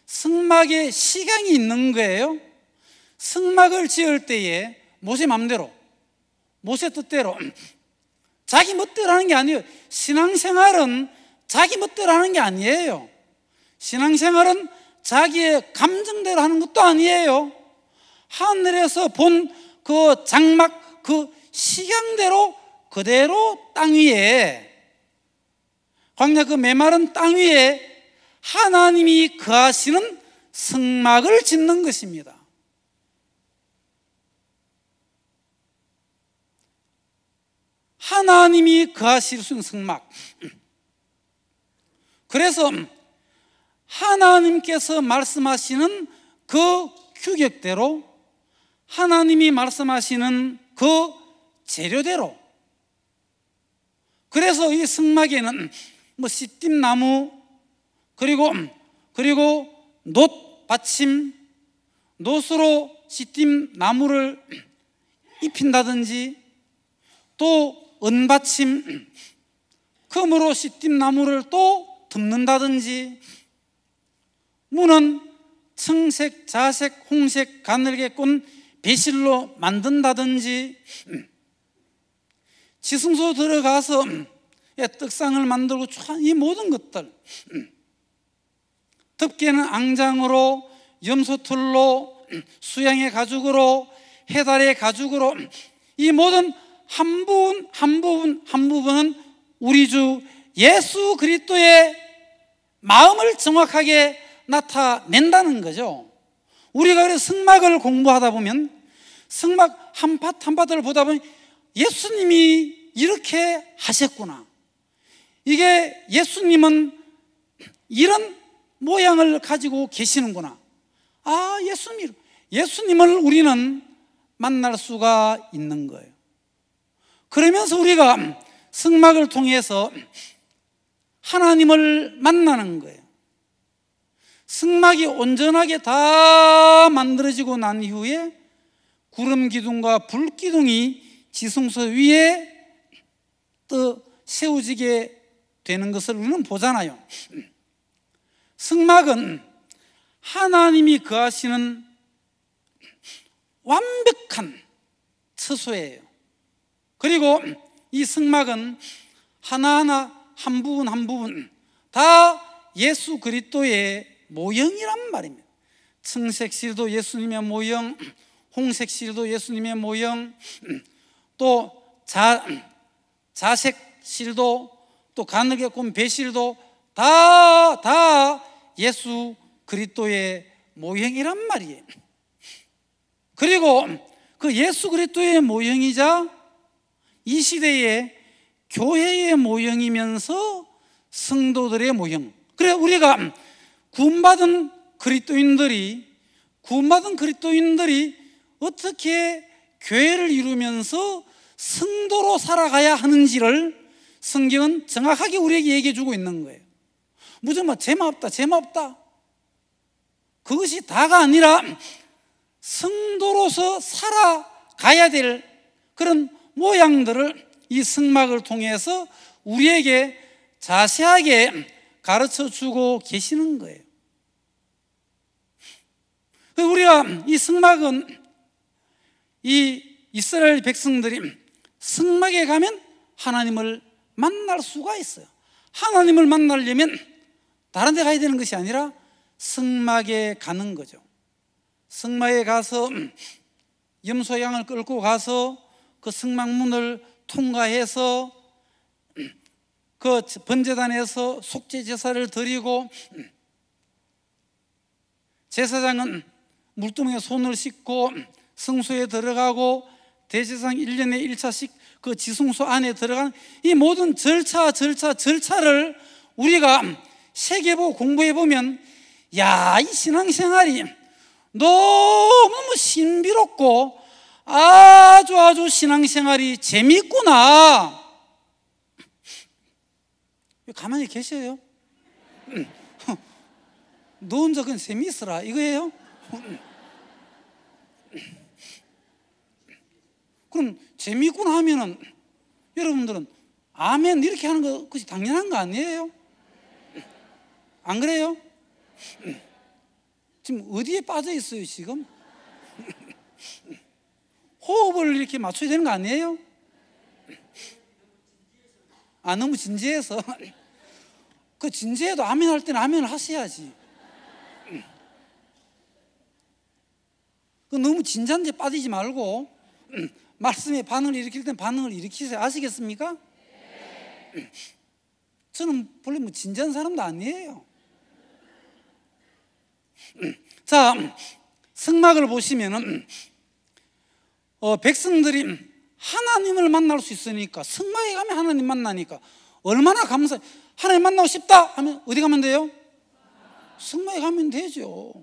성막에 시간이 있는 거예요. 성막을 지을 때에 모세 맘대로, 모세 뜻대로, 자기 멋대로 하는 게 아니에요. 신앙생활은 자기 멋대로 하는 게 아니에요. 신앙생활은 자기의 감정대로 하는 것도 아니에요. 하늘에서 본 그 장막, 그 식양대로 그대로 땅 위에, 광야 그 메마른 땅 위에 하나님이 거하시는 성막을 짓는 것입니다. 하나님이 거하실 수 있는 성막. 그래서 하나님께서 말씀하시는 그 규격대로, 하나님이 말씀하시는 그 재료대로, 그래서 이 성막에는 시띠나무, 그리고 놋 받침, 놋으로 시띠나무를 입힌다든지, 또 은받침, 금으로 시띠나무를 또 덮는다든지, 문은 청색, 자색, 홍색, 가늘게꾼 배실로 만든다든지, 지승소 들어가서 떡상을 만들고 이 모든 것들, 덮개는 앙장으로, 염소털로, 수양의 가죽으로, 해달의 가죽으로, 이 모든 한 부분은 우리 주 예수 그리스도의 마음을 정확하게 나타낸다는 거죠. 우리가 그래서 성막을 공부하다 보면, 성막 한 파트를 보다 보면 예수님이 이렇게 하셨구나, 이게 예수님은 이런 모양을 가지고 계시는구나, 예수님을 우리는 만날 수가 있는 거예요. 그러면서 우리가 성막을 통해서 하나님을 만나는 거예요. 성막이 온전하게 다 만들어지고 난 이후에 구름 기둥과 불 기둥이 지성소 위에 또 세워지게 되는 것을 우리는 보잖아요. 성막은 하나님이 거하시는 완벽한 처소예요. 그리고 이 성막은 하나하나 한 부분 다 예수 그리스도의 모형이란 말입니다. 청색실도 예수님의 모형, 홍색실도 예수님의 모형, 또 자색실도, 또 가늘게꾼 배실도 다 예수 그리스도의 모형이란 말이에요. 그리고 그 예수 그리스도의 모형이자 이 시대의 교회의 모형이면서 성도들의 모형. 그래 우리가 구원받은 그리스도인들이 어떻게 교회를 이루면서 성도로 살아가야 하는지를 성경은 정확하게 우리에게 얘기해 주고 있는 거예요. 무조건 재미없다. 그것이 다가 아니라 성도로서 살아가야 될 그런 모양들을 이 성막을 통해서 우리에게 자세하게 가르쳐 주고 계시는 거예요. 우리가 이 성막은 이 이스라엘 백성들이 성막에 가면 하나님을 만날 수가 있어요. 하나님을 만나려면 다른 데 가야 되는 것이 아니라 성막에 가는 거죠. 성막에 가서 염소 양을 끌고 가서 그 성막문을 통과해서 그 번제단에서 속죄 제사를 드리고, 제사장은 물두멍에 손을 씻고 성소에 들어가고, 대제사장 1년에 1차씩 그 지성소 안에 들어가는 이 모든 절차를 우리가 세계보 공부해보면, 야, 이 신앙생활이 너무 신비롭고 아주 신앙생활이 재미있구나. 가만히 계셔요? 너 혼자 그냥 재미있어라 이거예요? 그럼 재미있구나 하면은 여러분들은 아멘 이렇게 하는 것이 당연한 거 아니에요? 안 그래요? 지금 어디에 빠져 있어요 지금? 호흡을 이렇게 맞춰야 되는 거 아니에요? 너무 진지해서. 그 진지해도 아멘 할 때는 아멘을 하셔야지. 그 너무 진지한 데 빠지지 말고 말씀에 반응을 일으킬 땐 반응을 일으키세요. 아시겠습니까? 저는 원래 뭐 진지한 사람도 아니에요. 자, 성막을 보시면은 백성들이 하나님을 만날 수 있으니까, 성막에 가면 하나님 만나니까 얼마나 감사해. 하나님 만나고 싶다 하면 어디 가면 돼요? 성막에 가면 되죠.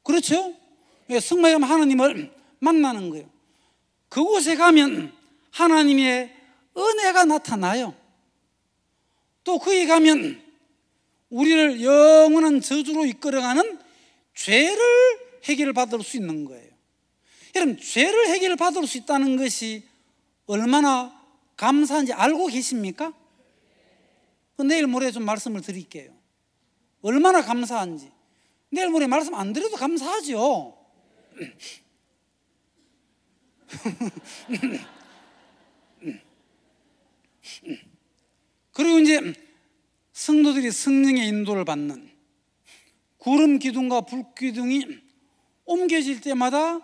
그렇죠? 성막에 가면 하나님을 만나는 거예요. 그곳에 가면 하나님의 은혜가 나타나요. 또 거기 가면 우리를 영원한 저주로 이끌어가는 죄를 해결받을 수 있는 거예요. 여러분, 죄를 해결받을 수 있다는 것이 얼마나 감사한지 알고 계십니까? 내일 모레 좀 말씀을 드릴게요. 얼마나 감사한지. 내일 모레 말씀 안 드려도 감사하죠. 그리고 이제 성도들이 성령의 인도를 받는 구름 기둥과 불 기둥이 옮겨질 때마다,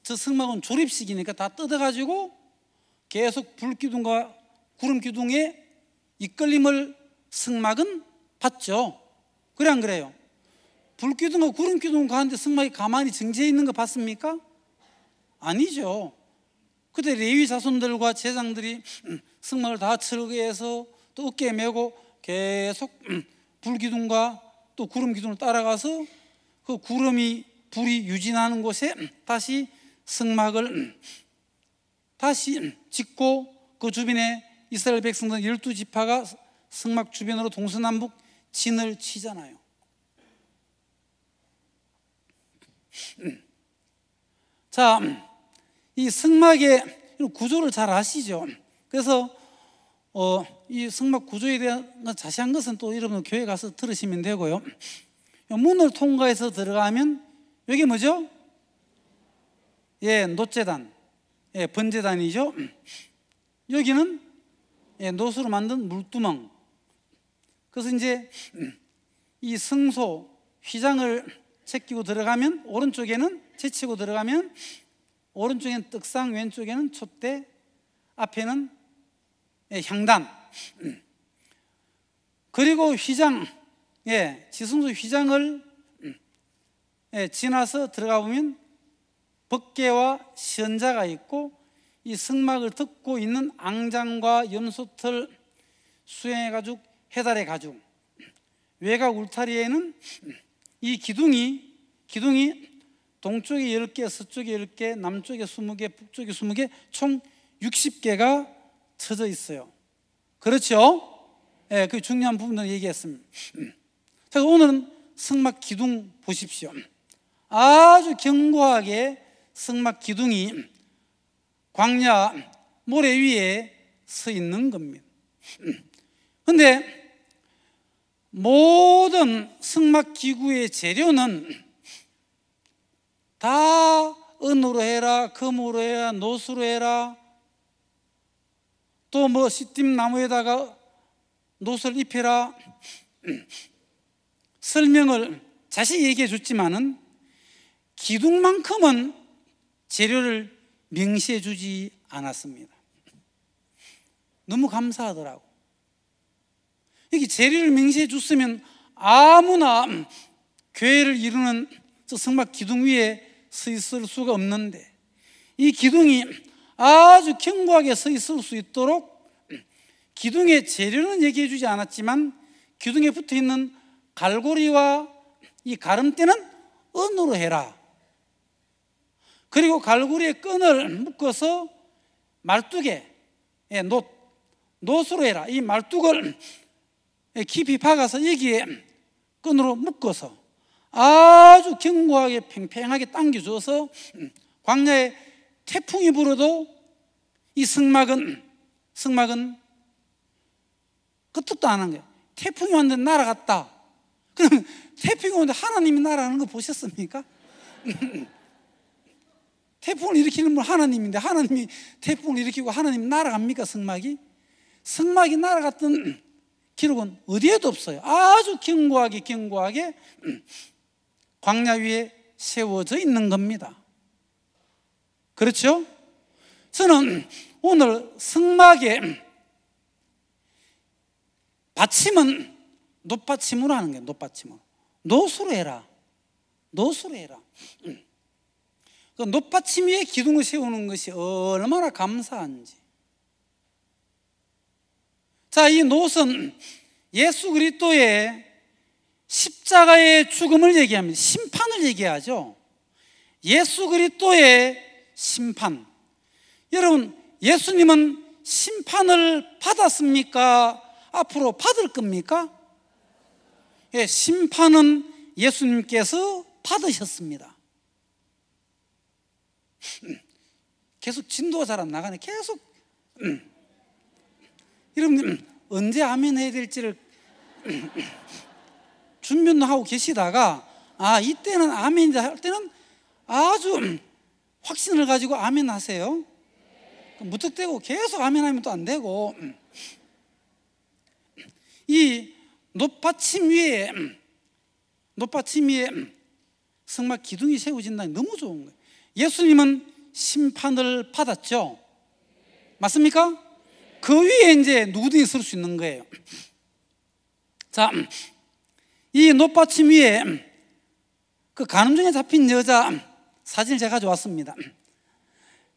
저 성막은 조립식이니까 다 뜯어가지고 계속 불 기둥과 구름 기둥의 이끌림을 성막은 받죠. 그래 안 그래요? 불 기둥과 구름 기둥 가운데 성막이 가만히 정지해 있는 거 봤습니까? 아니죠. 그때 레위 자손들과 제장들이 성막을 다 철거해서 또 어깨에 메고 계속 불 기둥과 또 구름 기둥을 따라가서 그 구름이 불이 유진하는 곳에 다시 성막을 다시 짓고, 그 주변에 이스라엘 백성들 12지파가 성막 주변으로 동서남북 진을 치잖아요. 자, 이 성막의 구조를 잘 아시죠? 그래서 이 성막 구조에 대한 자세한 것은 또 여러분 교회 가서 들으시면 되고요. 문을 통과해서 들어가면 여기 뭐죠? 놋제단, 번제단이죠. 여기는 놋으로 만든 물두멍. 그래서 이제 이 성소 휘장을 제끼고 들어가면, 오른쪽에는 제치고 들어가면 오른쪽에는 떡상, 왼쪽에는 촛대, 앞에는 향단. 그리고 휘장, 지성소 휘장을 지나서 들어가 보면 법궤와 시언자가 있고, 이 성막을 덮고 있는 앙장과 염소털, 수행의 가죽, 해달의 가죽, 외곽 울타리에는 이 기둥이 동쪽에 10개, 서쪽에 10개, 남쪽에 20개, 북쪽에 20개, 총 60개가 쳐져 있어요. 그렇죠? 예, 그 중요한 부분을 얘기했습니다. 자, 오늘은 성막 기둥 보십시오. 아주 견고하게 성막 기둥이 광야 모래 위에 서 있는 겁니다. 그런데 모든 성막 기구의 재료는 다 은으로 해라, 금으로 해라, 노수로 해라, 또 뭐 시띠나무에다가 노수를 입혀라, 설명을 자세히 얘기해 줬지만은 기둥만큼은 재료를 명시해 주지 않았습니다. 너무 감사하더라고. 여기 재료를 명시해 줬으면 아무나 교회를 이루는 저 성막 기둥 위에 서 있을 수가 없는데, 이 기둥이 아주 견고하게 서 있을 수 있도록 기둥의 재료는 얘기해 주지 않았지만 기둥에 붙어 있는 갈고리와 이 가름대는 은으로 해라. 그리고 갈고리에 끈을 묶어서 말뚝에 놋으로 해라. 이 말뚝을 깊이 박아서 여기에 끈으로 묶어서 아주 견고하게 팽팽하게 당겨줘서 광야에 태풍이 불어도 이 성막은 끄떡도 안 한 거예요. 태풍이 왔는데 날아갔다. 그러면 태풍이 오는데 하나님이 날아가는 거 보셨습니까? 태풍을 일으키는 분 하나님인데 하나님이 태풍을 일으키고 하나님이 날아갑니까? 성막이 날아갔던 기록은 어디에도 없어요. 아주 견고하게 광야 위에 세워져 있는 겁니다. 그렇죠? 저는 오늘 성막의 받침은 놋받침으로 하는 거예요. 놋받침으로. 노수로 해라. 그 놋받침 위에 기둥을 세우는 것이 얼마나 감사한지. 자, 이 놋은 예수 그리스도의 십자가의 죽음을 얘기합니다. 심판을 얘기하죠. 예수 그리스도의 심판. 여러분, 예수님은 심판을 받았습니까? 앞으로 받을 겁니까? 예, 심판은 예수님께서 받으셨습니다. 계속 진도가 잘 안 나가네. 계속 여러분 언제 아멘 해야 될지를 준비는 하고 계시다가 이때는 아멘 할 때는 아주 확신을 가지고 아멘 하세요. 무턱대고 계속 아멘 하면 또 안 되고, 이 놋받침 위에 성막 기둥이 세워진다니 너무 좋은 거예요. 예수님은 심판을 받았죠. 맞습니까? 그 위에 이제 누구든지 설 수 있는 거예요. 자, 이 놋받침 위에 그 간음중에 잡힌 여자 사진을 제가 가져왔습니다.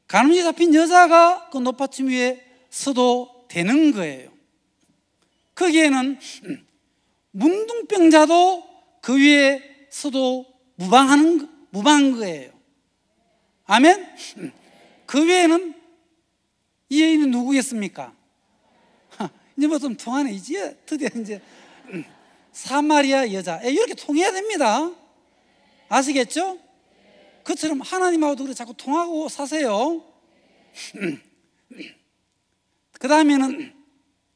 간음중에 잡힌 여자가 그 놋받침 위에 서도 되는 거예요. 거기에는 문둥병자도 그 위에 서도 무방한 거예요. 아멘? 그 위에는 이 여인은 누구겠습니까? 이제 뭐 좀 통하네. 이제 드디어 이제 사마리아 여자. 이렇게 통해야 됩니다. 아시겠죠? 그처럼 하나님하고도 그렇게 자꾸 통하고 사세요. 그 다음에는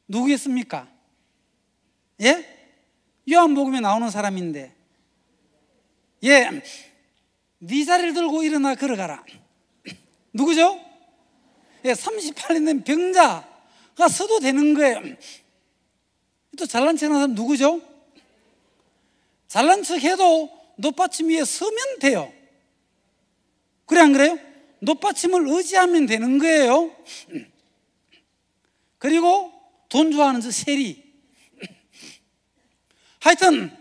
누구겠습니까? 예? 요한복음에 나오는 사람인데, 예, 네 자리를 들고 일어나 걸어가라. 누구죠? 예, 38년 된 병자가 서도 되는 거예요. 또 잘난 척하는 사람 누구죠? 잘난 척 해도 놋받침 위에 서면 돼요. 그래 안 그래요? 놋받침을 의지하면 되는 거예요. 그리고 돈 좋아하는 저 세리. 하여튼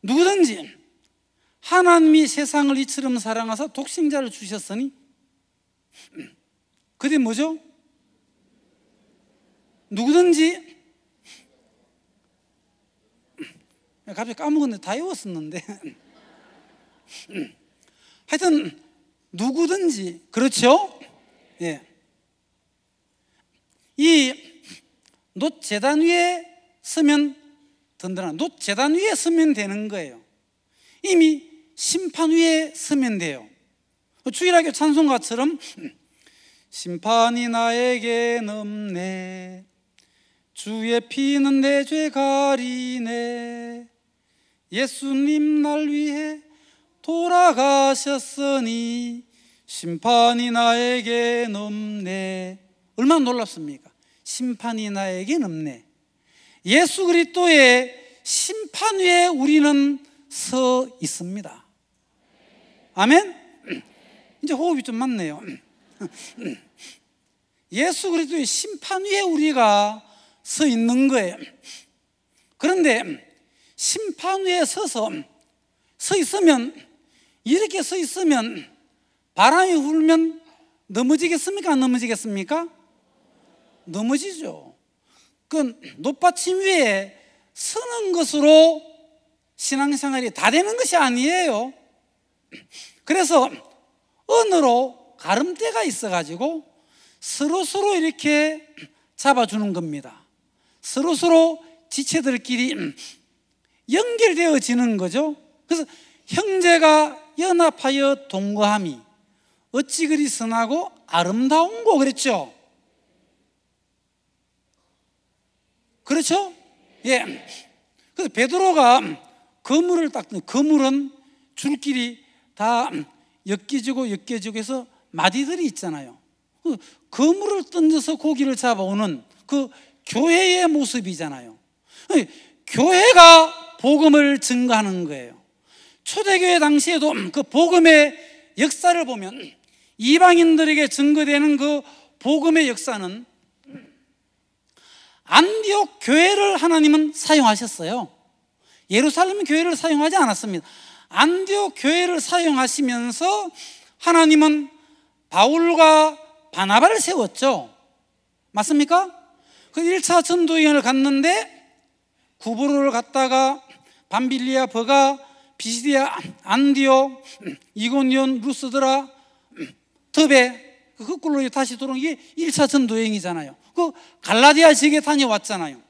누구든지 하나님이 세상을 이처럼 사랑하사 독생자를 주셨으니, 그게 뭐죠? 누구든지, 갑자기 까먹었는데 다 외웠었는데 하여튼 누구든지 그렇죠? 예. 이 놋재단 위에 서면 든든한 놋재단 위에 서면 되는 거예요. 이미 심판 위에 서면 돼요. 주일학교 찬송가처럼 심판이 나에게 넘네 주의 피는 내 죄 가리네 예수님 날 위해 돌아가셨으니 심판이 나에게 넘네. 얼마나 놀랍습니까? 심판이 나에게 넘네. 예수 그리스도의 심판 위에 우리는 서 있습니다. 아멘? 이제 호흡이 좀 맞네요. 예수 그리스도의 심판 위에 우리가 서 있는 거예요. 그런데 심판 위에 서 있으면, 이렇게 서 있으면 바람이 불면 넘어지겠습니까? 안 넘어지겠습니까? 넘어지죠. 그 놋받침 위에 서는 것으로 신앙생활이 다 되는 것이 아니에요. 그래서 언어로 가름대가 있어가지고 서로서로 이렇게 잡아주는 겁니다. 서로서로 지체들끼리 연결되어지는 거죠. 그래서 형제가 연합하여 동거함이 어찌 그리 선하고 아름다운고 그랬죠. 그렇죠? 예. 그래서 베드로가 그물을 닦는, 그물은 줄길이 다 엮여지고 해서 마디들이 있잖아요. 그물을 던져서 고기를 잡아오는 그 교회의 모습이잖아요. 교회가 복음을 증거하는 거예요. 초대교회 당시에도 그 복음의 역사를 보면 이방인들에게 증거되는 그 복음의 역사는 안디옥 교회를 하나님은 사용하셨어요. 예루살렘 교회를 사용하지 않았습니다. 안디옥 교회를 사용하시면서 하나님은 바울과 바나바를 세웠죠. 맞습니까? 그 1차 전도여행을 갔는데 구브로를 갔다가 밤빌리아, 버가, 비시디아, 안디옥, 이고니온, 루스드라, 더베, 거꾸로 다시 돌아온 게 1차 전도여행이잖아요. 그 갈라디아 지역에 다녀왔잖아요.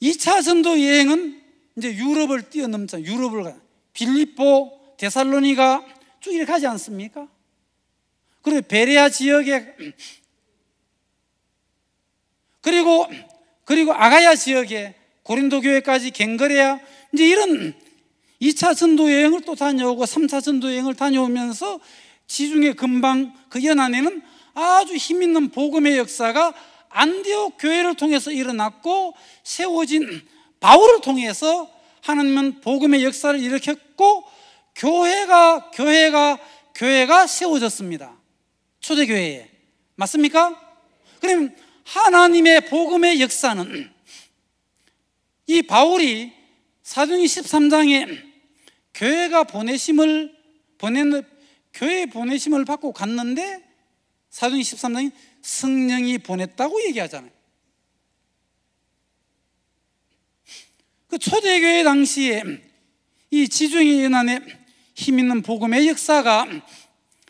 2차 전도 여행은 이제 유럽을 뛰어넘잖아요. 유럽을 가요. 빌립보, 데살로니가 쭉 이렇게 가지 않습니까? 그리고 베레아 지역에 그리고 아가야 지역에 고린도 교회까지 갱거레아, 이제 이런 2차 전도 여행을 또 다녀오고 3차 전도 여행을 다녀오면서 지중해 근방 그 연안에는 아주 힘있는 복음의 역사가 안디옥 교회를 통해서 일어났고 세워진 바울을 통해서 하나님은 복음의 역사를 일으켰고 교회가 세워졌습니다. 초대교회에. 맞습니까? 그럼 하나님의 복음의 역사는 이 바울이 사도행전 13장에 교회의 보내심을 받고 갔는데 사도행전 13장에 성령이 보냈다고 얘기하잖아요. 그 초대교회 당시에 이 지중해 연안에 힘있는 복음의 역사가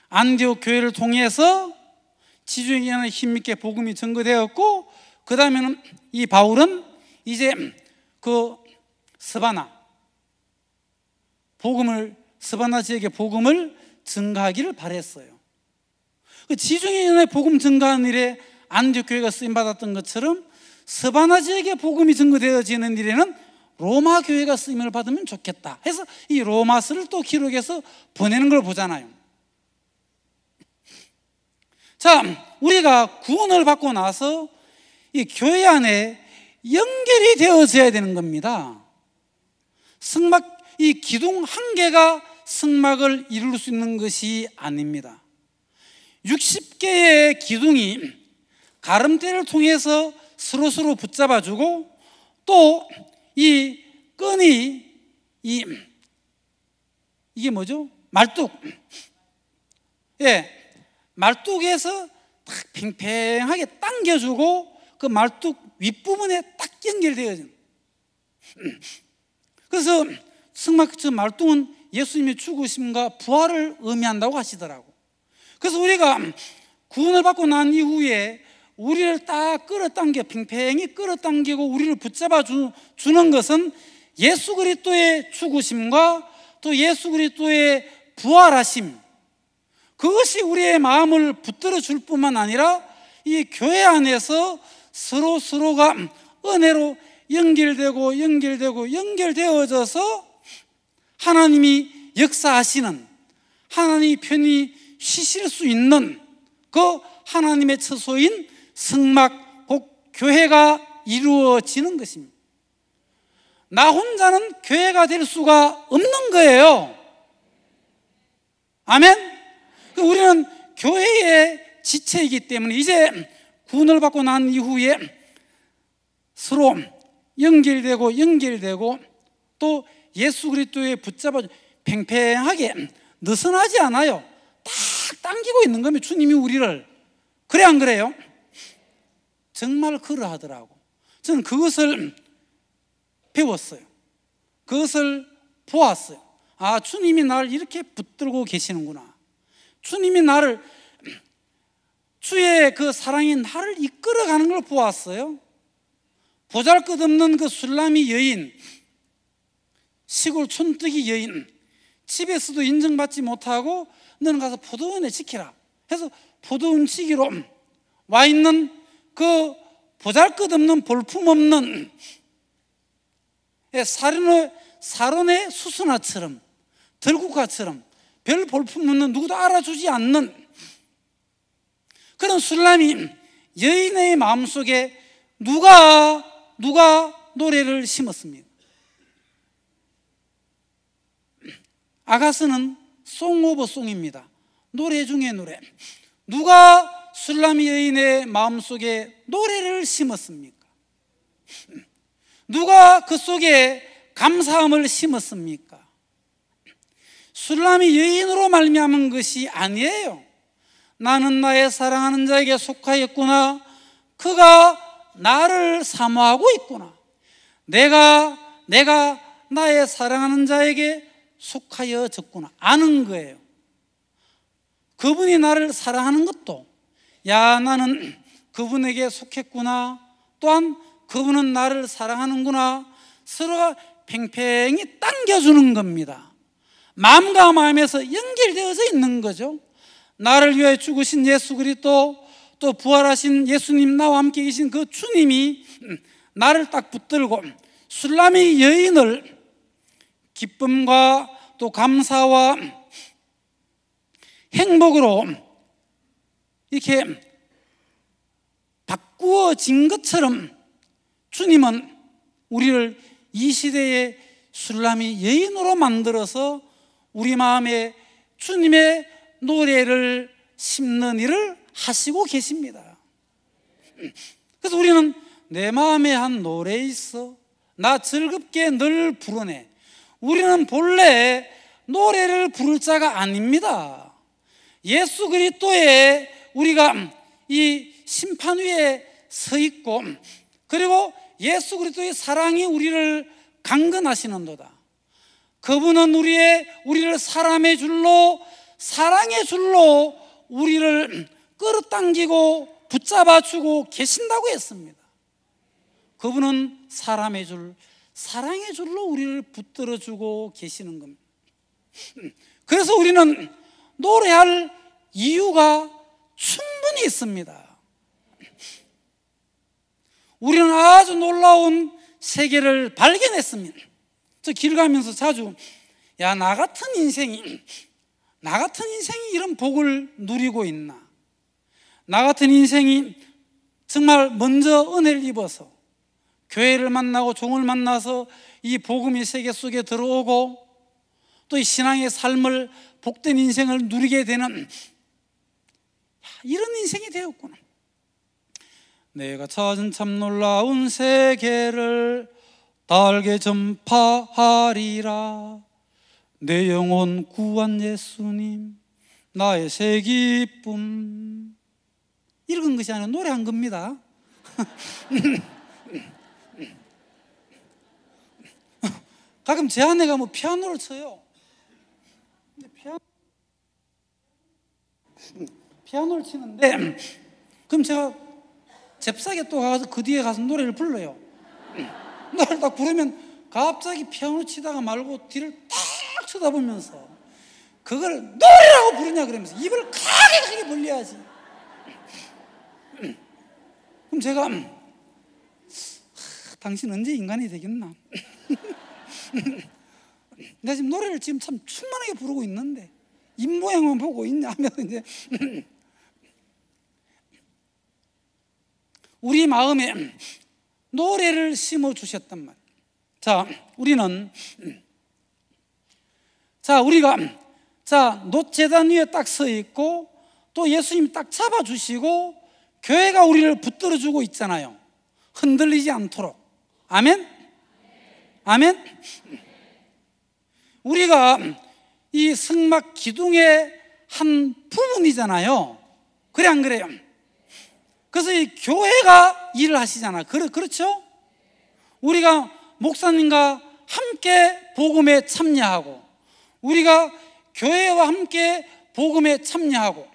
안디옥 교회를 통해서 지중해 연안에 힘있게 복음이 증거되었고, 그 다음에는 이 바울은 이제 그 스바나 지역의 복음을 증가하기를 바랬어요. 그 지중해 연안에 복음 증가하는 일에 안디옥 교회가 쓰임 받았던 것처럼 스바나 지역의 복음이 증거되어지는 일에는 로마 교회가 쓰임을 받으면 좋겠다 해서 이 로마서를 또 기록해서 보내는 걸 보잖아요. 자, 우리가 구원을 받고 나서 이 교회 안에 연결이 되어져야 되는 겁니다. 이 기둥 한 개가 성막을 이룰 수 있는 것이 아닙니다. 60개의 기둥이 가름대를 통해서 서로 붙잡아주고, 또 이 끈이 이게 뭐죠? 말뚝. 예, 말뚝에서 딱 팽팽하게 당겨주고 그 말뚝 윗부분에 딱 연결되어진. 그래서 성막 저 말뚝은 예수님의 죽으심과 부활을 의미한다고 하시더라고. 그래서 우리가 구원을 받고 난 이후에 우리를 딱 끌어당겨 팽팽히 끌어당기고 우리를 붙잡아 주는 것은 예수 그리스도의 죽으심과 또 예수 그리스도의 부활하심, 그것이 우리의 마음을 붙들어 줄 뿐만 아니라 이 교회 안에서 서로가 은혜로 연결되어져서 하나님이 역사하시는, 하나님이 편히 쉬실 수 있는 그 하나님의 처소인 성막, 곧 교회가 이루어지는 것입니다. 나 혼자는 교회가 될 수가 없는 거예요. 아멘? 우리는 교회의 지체이기 때문에 이제 구원을 받고 난 이후에 서로 연결되고 또 예수 그리스도에 붙잡아 팽팽하게 느슨하지 않아요. 딱 당기고 있는 겁니다. 주님이 우리를. 그래 안 그래요? 정말 그러하더라고. 저는 그것을 배웠어요. 그것을 보았어요. 아, 주님이 나를 이렇게 붙들고 계시는구나. 주님이 나를, 주의 그 사랑이 나를 이끌어가는 걸 보았어요. 보잘것없는 그 술람이 여인, 시골 촌뜨기 여인, 집에서도 인정받지 못하고 너는 가서 포도원에 지키라 해서 포도원 지키러 와 있는 그 보잘것없는 볼품없는 사론의 수수나처럼, 들국화처럼 별 볼품없는, 누구도 알아주지 않는 그런 술람이 여인의 마음속에 누가 노래를 심었습니까? 아가스는 송 오브 송입니다. 노래 중에 노래. 누가 술람이 여인의 마음속에 노래를 심었습니까? 누가 그 속에 감사함을 심었습니까? 술람이 여인으로 말미암은 것이 아니에요. 나는 나의 사랑하는 자에게 속하였구나. 그가 나를 사모하고 있구나. 내가 나의 사랑하는 자에게 속하여졌구나. 아는 거예요. 그분이 나를 사랑하는 것도, 야, 나는 그분에게 속했구나. 또한 그분은 나를 사랑하는구나. 서로가 팽팽히 당겨주는 겁니다. 마음과 마음에서 연결되어져 있는 거죠. 나를 위해 죽으신 예수 그리스도, 또 부활하신 예수님, 나와 함께 계신 그 주님이 나를 딱 붙들고 술람의 여인을 기쁨과 또 감사와 행복으로 이렇게 바꾸어진 것처럼 주님은 우리를 이 시대의 술람이 여인으로 만들어서 우리 마음에 주님의 노래를 심는 일을 하시고 계십니다. 그래서 우리는 내 마음에 한 노래 있어, 나 즐겁게 늘 부르네. 우리는 본래 노래를 부를 자가 아닙니다. 예수 그리스도의 우리가 이 심판 위에 서 있고, 그리고 예수 그리스도의 사랑이 우리를 강건하시는도다. 그분은 우리를 사랑의 줄로 우리를 끌어당기고 붙잡아주고 계신다고 했습니다. 그분은 사랑의 줄로 우리를 붙들어주고 계시는 겁니다. 그래서 우리는 노래할 이유가 충분히 있습니다. 우리는 아주 놀라운 세계를 발견했습니다. 저 길 가면서 자주, 야, 나 같은 인생이 이런 복을 누리고 있나? 나 같은 인생이 정말 먼저 은혜를 입어서 교회를 만나고 종을 만나서 이 복음의 세계 속에 들어오고 또 이 신앙의 삶을, 복된 인생을 누리게 되는 이런 인생이 되었구나. 내가 찾은 참 놀라운 세계를 달게 전파하리라. 내 영혼 구한 예수님, 나의 새 기쁨. 읽은 것이 아니라 노래한 겁니다. 가끔 제 아내가 피아노를 쳐요. 피아노를 치는데 그럼 제가 잽싸게 또 가서 그 뒤에 가서 노래를 불러요. 노래를 딱 부르면 갑자기 피아노 치다가 말고 뒤를 딱 쳐다보면서 그걸 노래라고 부르냐 그러면서 입을 크게 벌려야지. 그럼 제가 당신 언제 인간이 되겠나? 내가 지금 노래를 지금 참 충만하게 부르고 있는데 입 모양만 보고 있냐 하면 이제 우리 마음에 노래를 심어 주셨단 말이에요. 우리가 노재단 위에 딱 서 있고 또 예수님이 딱 잡아주시고 교회가 우리를 붙들어 주고 있잖아요. 흔들리지 않도록. 아멘? 아멘? 우리가 이 성막 기둥의 한 부분이잖아요. 그래 안 그래요? 그래서 이 교회가 일을 하시잖아. 그렇죠? 우리가 목사님과 함께 복음에 참여하고 우리가 교회와 함께 복음에 참여하고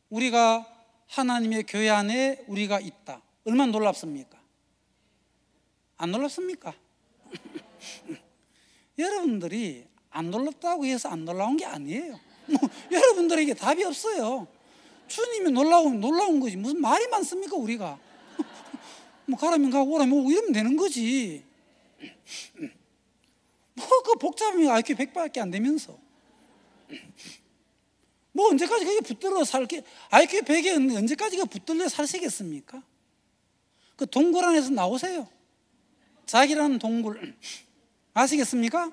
우리가 하나님의 교회 안에 우리가 있다. 얼마나 놀랍습니까? 안 놀랍습니까? 여러분들이 안 놀랍다고 해서 안 놀라운 게 아니에요. 여러분들에게 답이 없어요. 주님이 놀라운 거지. 무슨 말이 많습니까 우리가? 가라면 가고 오라면 오고 이러면 되는 거지. 그 복잡하면 IQ 100밖에 안 되면서 언제까지 그게 붙들어 살게 IQ 100에 언제까지 그 붙들려 사시겠습니까? 그 동굴 안에서 나오세요. 자기라는 동굴 아시겠습니까?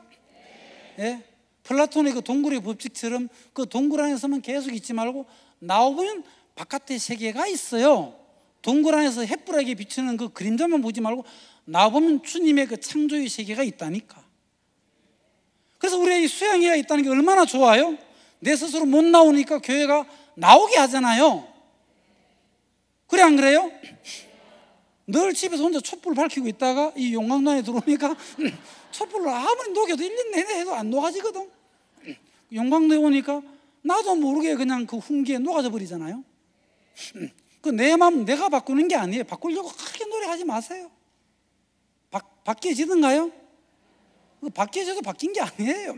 예? 플라톤의 그 동굴의 법칙처럼 그 동굴 안에서만 계속 있지 말고 나오면 바깥의 세계가 있어요. 동굴 안에서 햇불에게 비추는 그 그림자만 보지 말고 나오면 주님의 그 창조의 세계가 있다니까. 그래서 우리의 이 수양회가 있다는 게 얼마나 좋아요? 내 스스로 못 나오니까 교회가 나오게 하잖아요. 그래 안 그래요? 늘 집에서 혼자 촛불 밝히고 있다가 이 용광로에 들어오니까 촛불을 아무리 녹여도 1년 내내 해도 안 녹아지거든. 용광로에 오니까 나도 모르게 그냥 그 훈기에 녹아져 버리잖아요. 그 내 마음 내가 바꾸는 게 아니에요. 바꾸려고 크게 노래하지 마세요. 바뀌어지던가요? 바뀌어져도 바뀐 게 아니에요.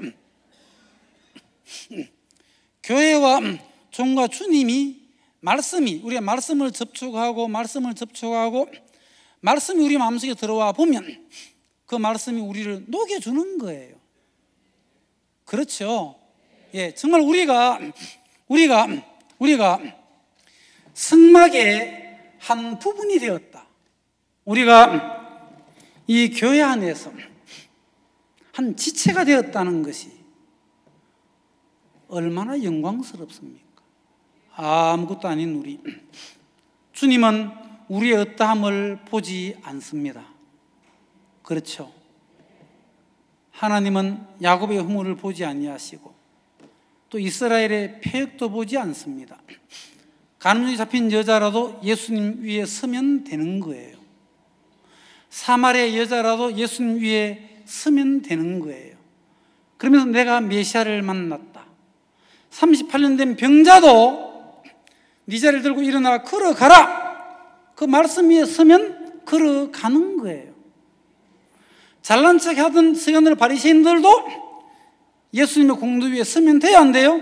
교회와 종과 주님이 우리가 말씀을 접촉하고 말씀이 우리 마음속에 들어와 보면 그 말씀이 우리를 녹여주는 거예요. 그렇죠? 예, 정말 우리가 성막의 한 부분이 되었다. 우리가 이 교회 안에서 한 지체가 되었다는 것이 얼마나 영광스럽습니까? 아무것도 아닌 우리. 주님은 우리의 어떠함을 보지 않습니다. 그렇죠? 하나님은 야곱의 허물을 보지 아니하시고 또 이스라엘의 패역도 보지 않습니다. 간음죄 잡힌 여자라도 예수님 위에 서면 되는 거예요. 사마리아 여자라도 예수님 위에 서면 되는 거예요. 그러면서 내가 메시아를 만났다. 38년 된 병자도 네 자리를 들고 일어나 걸어가라. 그 말씀 위에 서면 걸어가는 거예요. 잘난 척 하던 서기관들 바리새인들도 예수님의 공도 위에 서면 돼요, 안 돼요?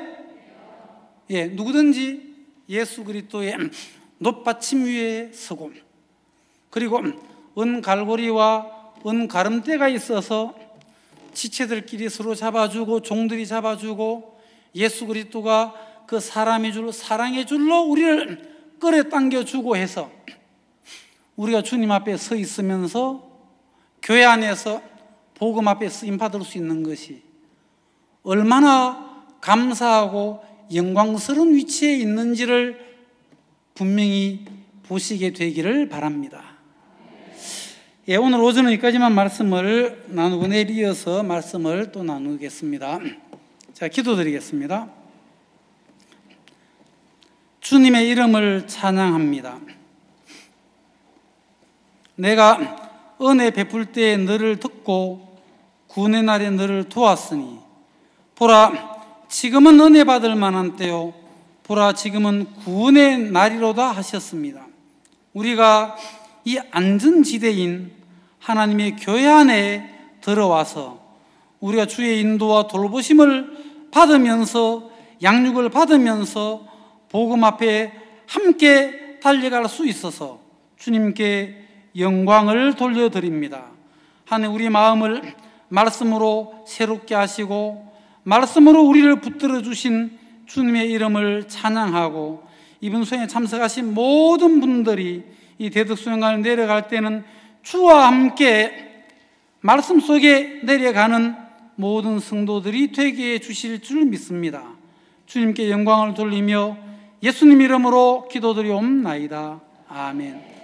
예, 누구든지 예수 그리스도의 놋받침 위에 서고 그리고 은갈고리와 은가름대가 있어서 지체들끼리 서로 잡아주고 종들이 잡아주고 예수 그리스도가 그 사람의 줄 사랑의 줄로 우리를 끌어당겨주고 해서 우리가 주님 앞에 서 있으면서 교회 안에서 복음 앞에 쓰임받을 수 있는 것이 얼마나 감사하고 영광스러운 위치에 있는지를 분명히 보시게 되기를 바랍니다. 예, 오늘 오전은 여기까지만 말씀을 나누고 내일 이어서 말씀을 또 나누겠습니다. 자, 기도드리겠습니다. 주님의 이름을 찬양합니다. 내가 은혜 베풀 때에 너를 듣고 구원의 날에 너를 도왔으니 보라 지금은 은혜 받을 만한 때요 보라 지금은 구원의 날이로다 하셨습니다. 우리가 이 안전지대인 하나님의 교회 안에 들어와서 우리가 주의 인도와 돌보심을 받으면서 양육을 받으면서 복음 앞에 함께 달려갈 수 있어서 주님께 영광을 돌려드립니다. 하나님 우리 마음을 말씀으로 새롭게 하시고 말씀으로 우리를 붙들어 주신 주님의 이름을 찬양하고 이번 수행에 참석하신 모든 분들이 이 대덕수행관을 내려갈 때는 주와 함께 말씀 속에 내려가는 모든 성도들이 되게 해 주실 줄 믿습니다. 주님께 영광을 돌리며 예수님 이름으로 기도드리옵나이다. 아멘.